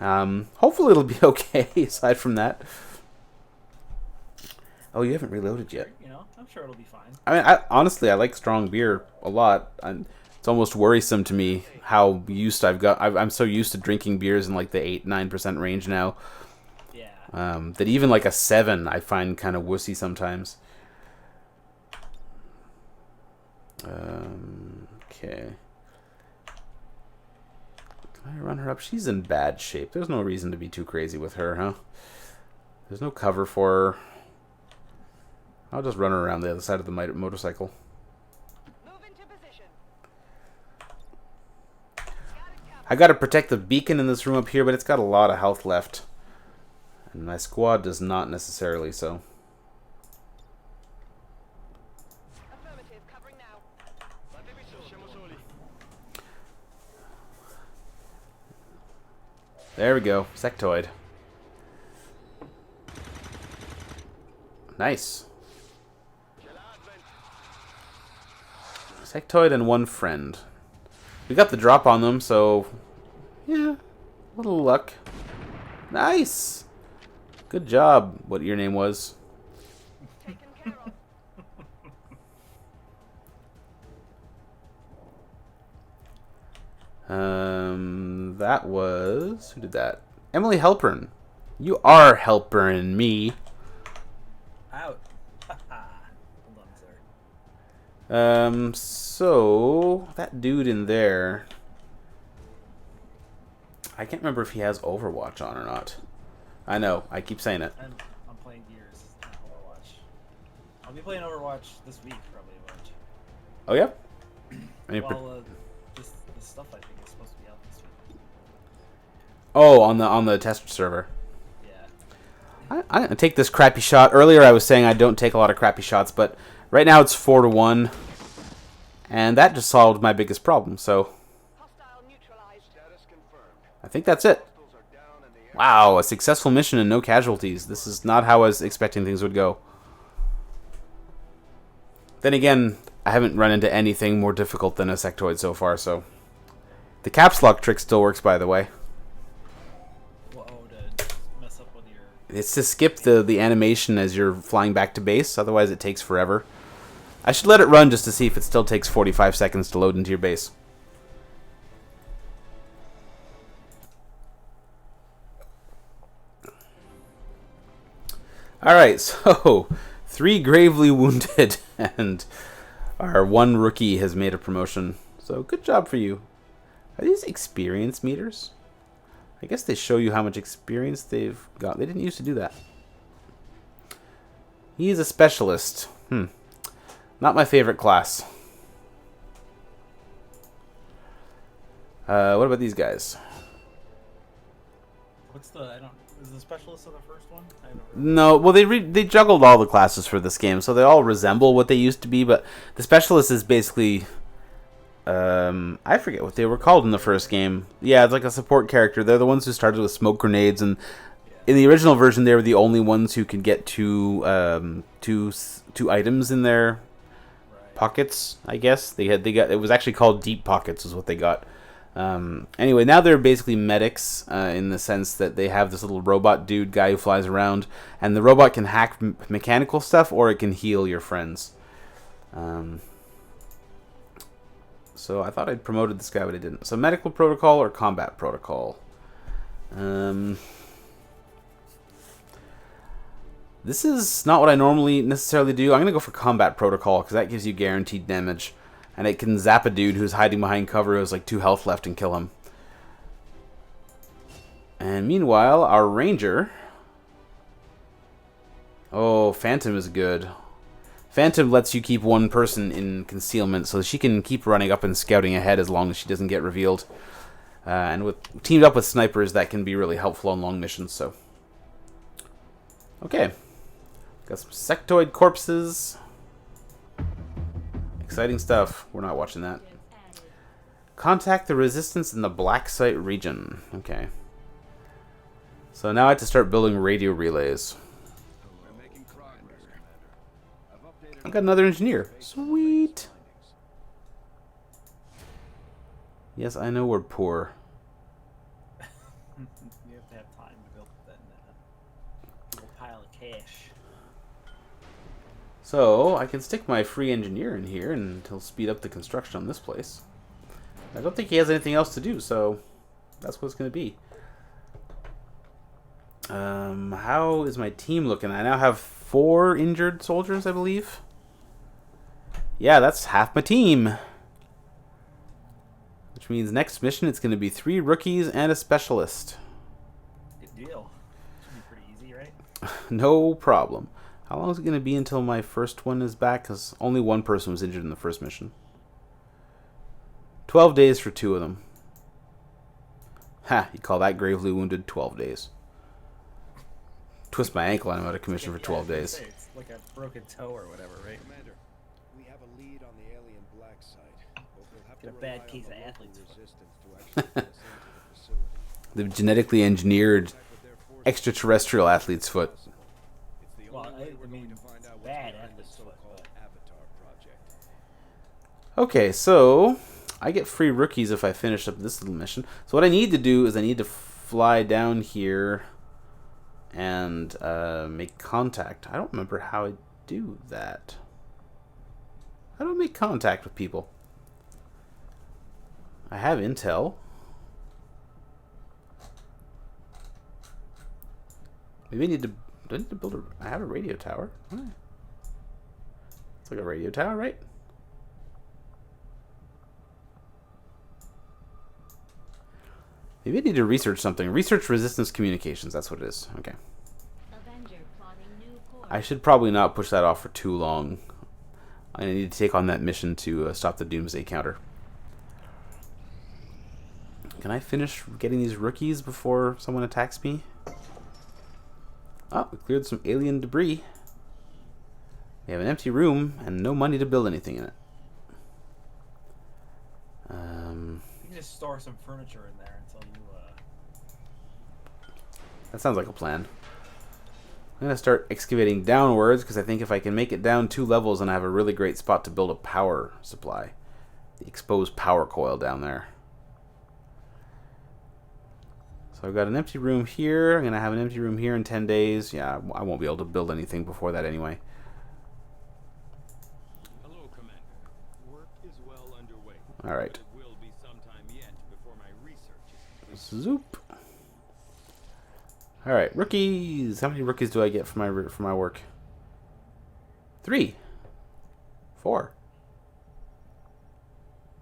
Hopefully it'll be okay aside from that. Oh, you haven't reloaded yet. You know, I'm sure it'll be fine. I mean, honestly, I like strong beer a lot. It's almost worrisome to me how used I'm so used to drinking beers in like the 8-9% range now. Yeah. That even like a 7 I find kind of wussy sometimes. Okay. Can I run her up? She's in bad shape. There's no reason to be too crazy with her, huh? There's no cover for her. I'll just run her around the other side of the motorcycle. Move into position. I gotta protect the beacon in this room up here, but it's got a lot of health left. And my squad does not necessarily, so. Affirmative, covering now. There we go. Sectoid. Nice. Sectoid and one friend. We got the drop on them, so yeah, a little luck. Nice. Good job. What your name was? Taken care of. That was who did that? Emily Halpern. You are helpering me. Out. Hold on, sir. So that dude in there, I can't remember if he has Overwatch on or not. I know, I keep saying it. I'm playing Gears, not Overwatch. I'll be playing Overwatch this week, probably a bunch. Oh yeah. Any Well, this stuff I think is supposed to be out this week. Oh, on the test server. Yeah. I didn't take this crappy shot. Earlier I was saying I don't take a lot of crappy shots, but right now it's 4-1. And that just solved my biggest problem, so Hostile neutralized. Status confirmed. I think that's it. Hostiles are down in the air. Wow, a successful mission and no casualties. This is not how I was expecting things would go. Then again, I haven't run into anything more difficult than a sectoid so far, so. The caps lock trick still works, by the way. Well, to mess up with your... It's to skip the animation as you're flying back to base, otherwise it takes forever. I should let it run just to see if it still takes 45 seconds to load into your base. Alright, so 3 gravely wounded and our 1 rookie has made a promotion. So good job for you. Are these experience meters? I guess they show you how much experience they've got. They didn't used to do that. He's a specialist. Not my favorite class. What about these guys? What's the... Is the specialist of the first one? I don't No, well they juggled all the classes for this game, so they all resemble what they used to be, but the specialist is basically... I forget what they were called in the first game. Yeah, it's like a support character. They're the ones who started with smoke grenades, and in the original version, they were the only ones who could get two items in their pockets. I guess they got. It was actually called deep pockets, is what they got. Anyway, now they're basically medics in the sense that they have this little robot dude guy who flies around, and the robot can hack mechanical stuff or it can heal your friends. So I thought I'd promoted this guy, but I didn't. So medical protocol or combat protocol? This is not what I normally necessarily do. I'm going to go for combat protocol because that gives you guaranteed damage. And it can zap a dude who's hiding behind cover who has like 2 health left and kill him. And meanwhile, our ranger... Oh, Phantom is good. Phantom lets you keep 1 person in concealment, so she can keep running up and scouting ahead as long as she doesn't get revealed. And with teamed up with snipers, that can be really helpful on long missions. So, okay, got some sectoid corpses. Exciting stuff. We're not watching that. Contact the resistance in the Black Site region. Okay. So now I have to start building radio relays. We're making progress, Commander. I've updated I got another engineer. Sweet. Yes, I know we're poor. You have to have time to build that little pile of cash. So I can stick my free engineer in here and he'll speed up the construction on this place. I don't think he has anything else to do, so that's what it's going to be. How is my team looking? I now have 4 injured soldiers, I believe. Yeah, that's half my team. Which means next mission it's going to be 3 rookies and a specialist. Good deal. Should be pretty easy, right? No problem. How long is it going to be until my first one is back? Because only one person was injured in the first mission. 12 days for 2 of them. Ha, you call that gravely wounded? 12 days. Twist my ankle and I'm out of commission for 12 days. It's like a broken toe or whatever, right? Commander, we have a lead on the alien black site, but we'll have Get to a bad rely on case the of local athlete's foot. resistance to actually get us into the facility. They've genetically engineered Check with their forces extraterrestrial athlete's foot. as possible. It's the Well, only way I we're mean, going to find out what's bad behind this athlete's foot, so-called but- Avatar project. Okay, so I get free rookies if I finish up this little mission. So what I need to do is I need to fly down here and make contact. I don't remember how I do that. How do I make contact with people? I have intel. Maybe I need to. Do I need to build a? I have a radio tower. Huh. It's like a radio tower, right? Maybe I need to research something. Research resistance communications. That's what it is. Okay. Avenger plotting new course. I should probably not push that off for too long. I need to take on that mission to stop the Doomsday counter. Can I finish getting these rookies before someone attacks me? Oh, we cleared some alien debris. We have an empty room and no money to build anything in it. You can just store some furniture in there until you. That sounds like a plan. I'm going to start excavating downwards because I think if I can make it down 2 levels, then I have a really great spot to build a power supply. The exposed power coil down there. So I've got an empty room here. I'm going to have an empty room here in 10 days. Yeah, I won't be able to build anything before that anyway. Hello, Commander. Work is well underway. All right. But it will be some time yet before my research is complete. Zoop. All right, rookies. How many rookies do I get for my work? 3. 4.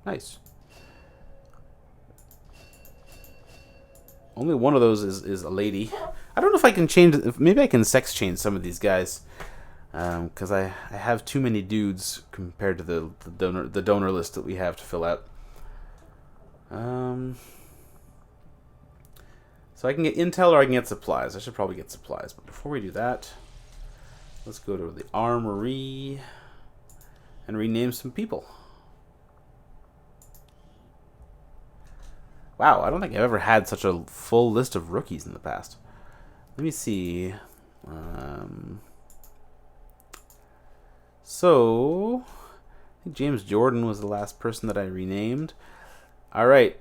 Nice. Only one of those is a lady. I don't know if I can change. Maybe I can sex change some of these guys, because I have too many dudes compared to the donor list that we have to fill out. So I can get intel or I can get supplies. I should probably get supplies, but before we do that, let's go to the armory and rename some people. Wow, I don't think I've ever had such a full list of rookies in the past. Let me see. So, I think James Jordan was the last person that I renamed. All right,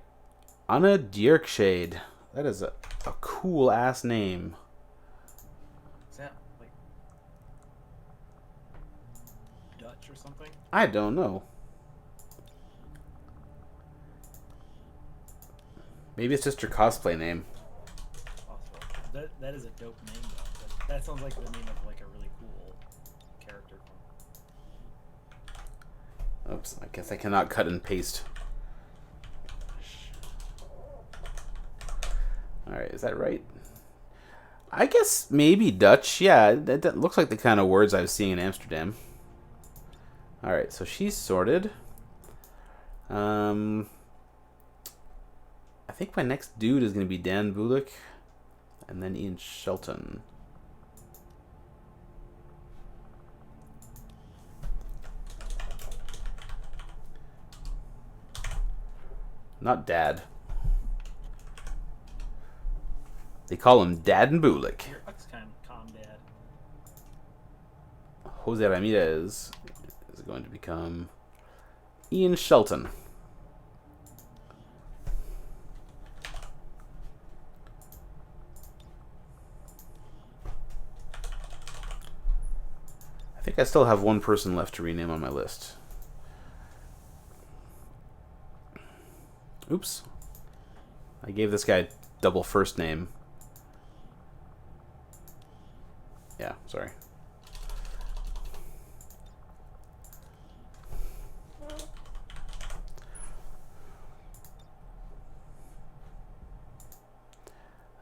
Anna Dierkshade. That is a cool ass name. Is that like Dutch or something? I don't know. Maybe it's just your cosplay name. Possible. That is a dope name though. That sounds like the name of like a really cool character. Oops, I guess I cannot cut and paste. Alright, is that right? I guess maybe Dutch. Yeah, that looks like the kind of words I was seeing in Amsterdam. Alright, so she's sorted. I think my next dude is going to be Dan Bulik. And then Ian Shelton. Not Dad. They call him Dad and Bulik. Your ex-con dad. Jose Ramirez is going to become Ian Shelton. I think I still have one person left to rename on my list. Oops. I gave this guy double first name. Yeah, sorry.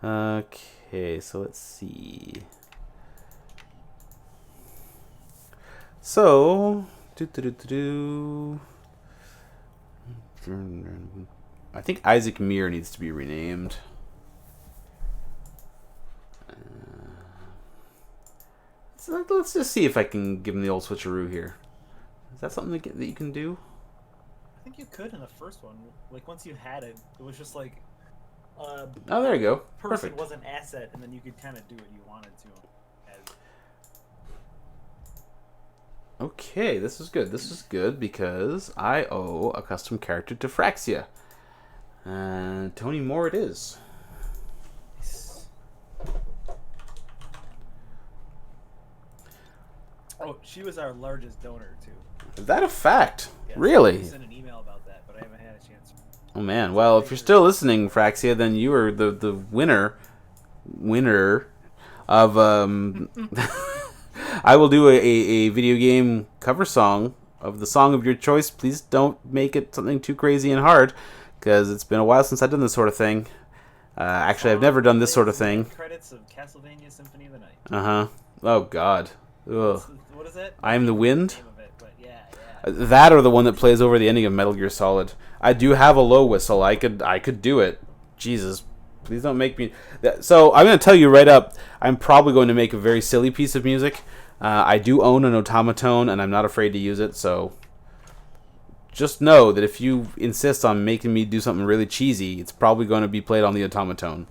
Okay, so let's see. So, I think Isaac Meir needs to be renamed. So let's just see if I can give him the old switcheroo here. Is that something that you can do? I think you could in the first one. Like once you had it, it was just like Oh, there you go. person Perfect. was an asset, and then you could kind of do what you wanted to. As... Okay, this is good. This is good because I owe a custom character to Fraxia. And Tony Moore it is. Oh, she was our largest donor too. Is that a fact? Yes, Really? I sent an email about that, but I haven't had a chance. Oh man. Well, if you're still listening, Fraxia, then you are the winner of I will do a video game cover song of the song of your choice. Please don't make it something too crazy and hard, because it's been a while since I've done this sort of thing. Actually, I've never done this sort of thing. Credits of Castlevania Symphony of the Night. Uh-huh. Oh God. Ugh. What is it? I am the wind. Name of it, but yeah. That or the one that plays over the ending of Metal Gear Solid. I do have a low whistle. I could do it. Jesus. Please don't make me... So, I'm going to tell you right up, I'm probably going to make a very silly piece of music. I do own an automaton, and I'm not afraid to use it, so... Just know that if you insist on making me do something really cheesy, it's probably going to be played on the automaton.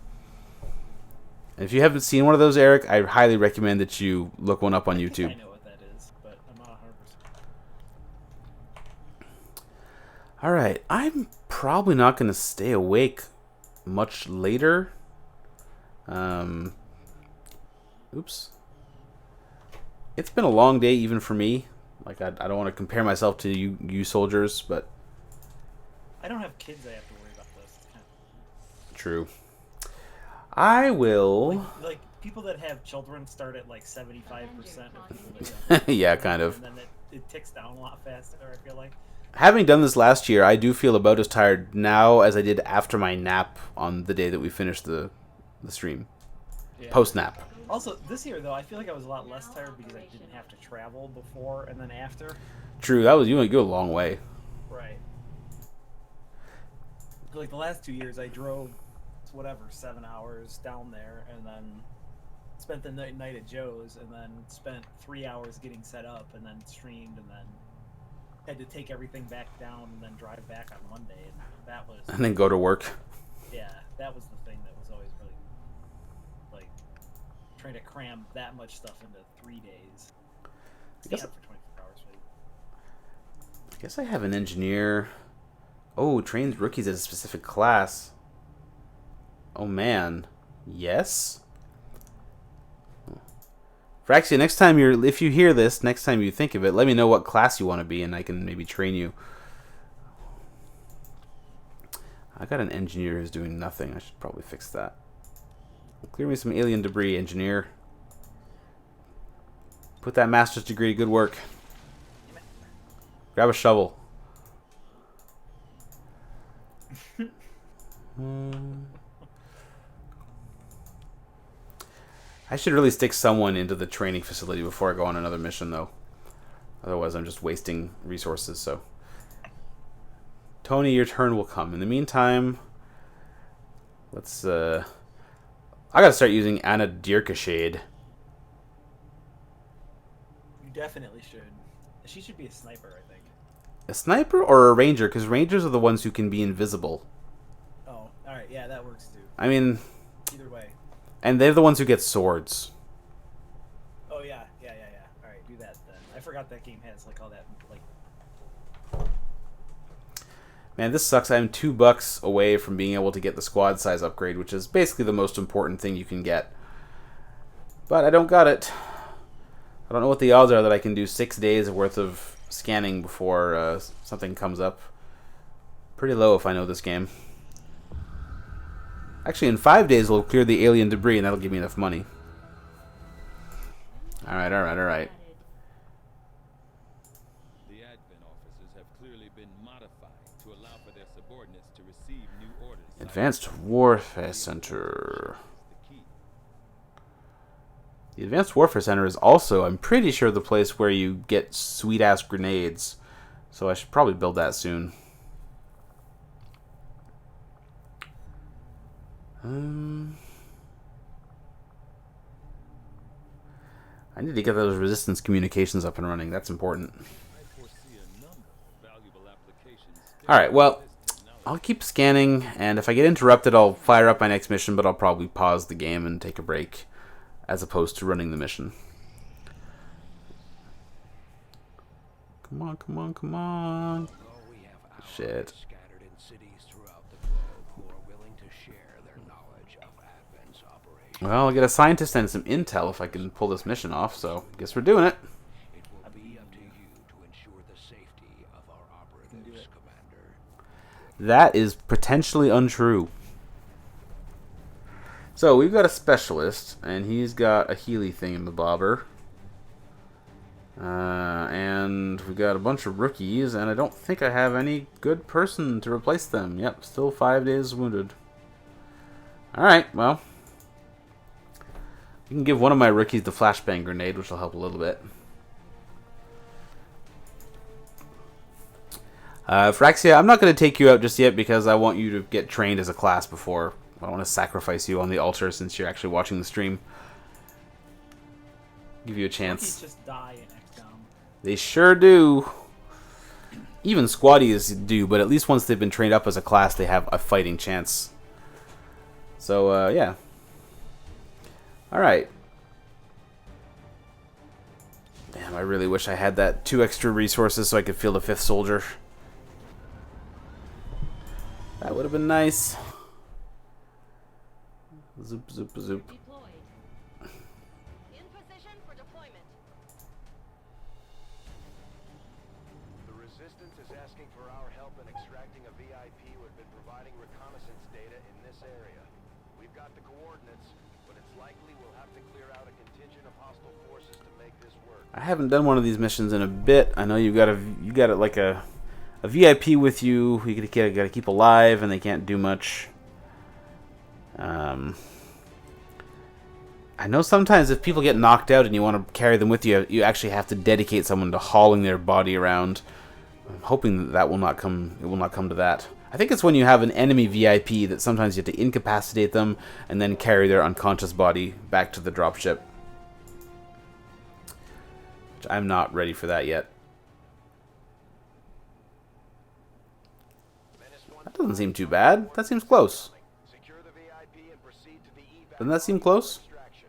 And if you haven't seen one of those, Eric, I highly recommend that you look one up on YouTube. I know what that is, but I'm not 100%. Alright, I'm probably not going to stay awake much later. Oops. It's been a long day even for me. Like, I don't want to compare myself to you soldiers, but... I don't have kids I have to worry about this. True. I will... Like people that have children start at like 75%. Yeah, kind of. And then it ticks down a lot faster, I feel like. Having done this last year, I do feel about as tired now as I did after my nap on the day that we finished the stream. Yeah. Post-nap. Also, this year though, I feel like I was a lot less tired because I didn't have to travel before and then after. True, that was you go a long way. Right. Like the last 2 years, I drove, 7 hours down there, and then spent the night at Joe's, and then spent 3 hours getting set up, and then streamed, and then had to take everything back down, and then drive back on Monday, and that was... And then go to work. Yeah, that was the thing that was always really, like, trying to cram that much stuff into 3 days. Stay up for 24 hours. I guess I have an engineer. Oh, trains rookies at a specific class. Oh man. Yes? Fraxia, next time if you hear this, next time you think of it, let me know what class you want to be and I can maybe train you. I got an engineer who's doing nothing. I should probably fix that. Clear me some alien debris, engineer. Put that master's degree to good work. Grab a shovel. I should really stick someone into the training facility before I go on another mission, though. Otherwise, I'm just wasting resources, so... Tony, your turn will come. In the meantime, let's, I gotta start using Anna Dirkashade. You definitely should. She should be a sniper, I think. A sniper or a ranger? Because rangers are the ones who can be invisible. Oh, alright, yeah, that works too. I mean... Either way. And they're the ones who get swords. Oh, yeah. Alright, do that then. I forgot that game has, like, all that, like... Man, this sucks. I'm $2 away from being able to get the squad size upgrade, which is basically the most important thing you can get. But I don't got it. I don't know what the odds are that I can do 6 days worth of scanning before something comes up. Pretty low if I know this game. Actually, in 5 days, we'll clear the alien debris, and that'll give me enough money. Alright, alright, alright. The admin officers have clearly been modified to allow for their subordinates to receive new orders. Advanced Warfare Center. The Advanced Warfare Center is also, I'm pretty sure, the place where you get sweet-ass grenades. So I should probably build that soon. I need to get those resistance communications up and running. That's important. I foresee a number of valuable applications. Alright, well, I'll keep scanning, and if I get interrupted, I'll fire up my next mission, but I'll probably pause the game and take a break, as opposed to running the mission. Come on, come on, come on. Although we have allies Shit. scattered in cities throughout the globe who are willing to share their knowledge of Advent's operations. Well, I'll get a scientist and some intel if I can pull this mission off, so guess we're doing it. It will be up to you to ensure the safety of our operatives, Commander. That is potentially untrue. So, we've got a specialist, and he's got a Healy thing in the bobber. And we've got a bunch of rookies, and I don't think I have any good person to replace them. Yep, still 5 days wounded. Alright, well. You can give one of my rookies the flashbang grenade, which will help a little bit. Phyrexia, I'm not going to take you out just yet because I want you to get trained as a class before. I don't want to sacrifice you on the altar since you're actually watching the stream. Give you a chance. Rookies just die in XCOM. They sure do. Even squaddies do, but at least once they've been trained up as a class, they have a fighting chance. So, yeah. Alright. Damn, I really wish I had that 2 extra resources so I could field a 5th soldier. That would have been nice. Zoop, zoop, zoop. Deployed. In position for deployment. The Resistance is asking for our help in extracting a VIP who had been providing reconnaissance data in this area. We've got the coordinates, but it's likely we'll have to clear out a contingent of hostile forces to make this work. I haven't done one of these missions in a bit. I know you got like a VIP with you. You gotta keep alive, and they can't do much. I know sometimes if people get knocked out and you want to carry them with you, you actually have to dedicate someone to hauling their body around. I'm hoping that will not come. It will not come to that. I think it's when you have an enemy VIP that sometimes you have to incapacitate them and then carry their unconscious body back to the dropship. Which I'm not ready for that yet. That doesn't seem too bad. That seems close. Secure the VIP and proceed to the evac. Doesn't that seem close? Extraction.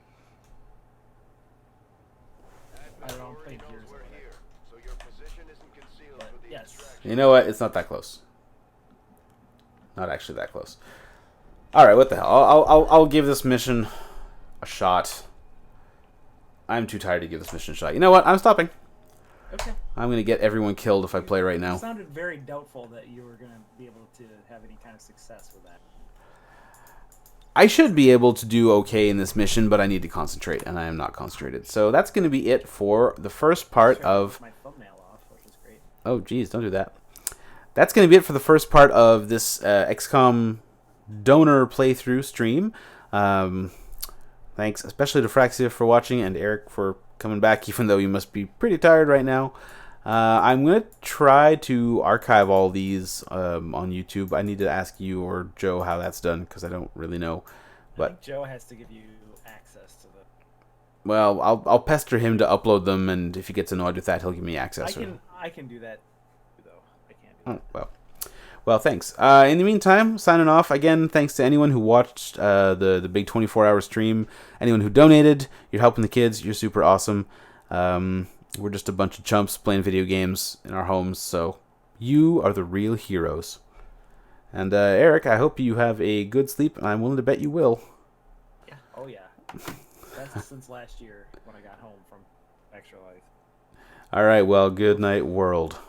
I don't think Knows yours we're are here, so your position isn't concealed But for the yes. extraction. You know what? It's not that close. Not actually that close. All right, what the hell? I'll give this mission a shot. I'm too tired to give this mission a shot. You know what? I'm stopping. Okay. I'm gonna get everyone killed if I play right It now. sounded very doubtful that you were going to be able to have any kind of success with that. I should be able to do okay in this mission, but I need to concentrate, and I am not concentrated. So that's gonna be it for the first part Sure, of. my thumbnail off, which is great. Oh, geez, don't do that. That's going to be it for the first part of this XCOM donor playthrough stream. Thanks especially to Phyrexia for watching and Eric for coming back, even though you must be pretty tired right now. I'm going to try to archive all these on YouTube. I need to ask you or Joe how that's done, because I don't really know. I But think Joe has to give you access to the... well, I'll pester him to upload them, and if he gets annoyed with that, he'll give me access. I can do that, though. I can't do Oh, well, thanks. In the meantime, signing off. Again, thanks to anyone who watched the big 24-hour stream. Anyone who donated. You're helping the kids. You're super awesome. We're just a bunch of chumps playing video games in our homes, so you are the real heroes. And Eric, I hope you have a good sleep, and I'm willing to bet you will. Yeah. Oh, yeah. That's since last year when I got home from Extra Life. All right, well, good night, world.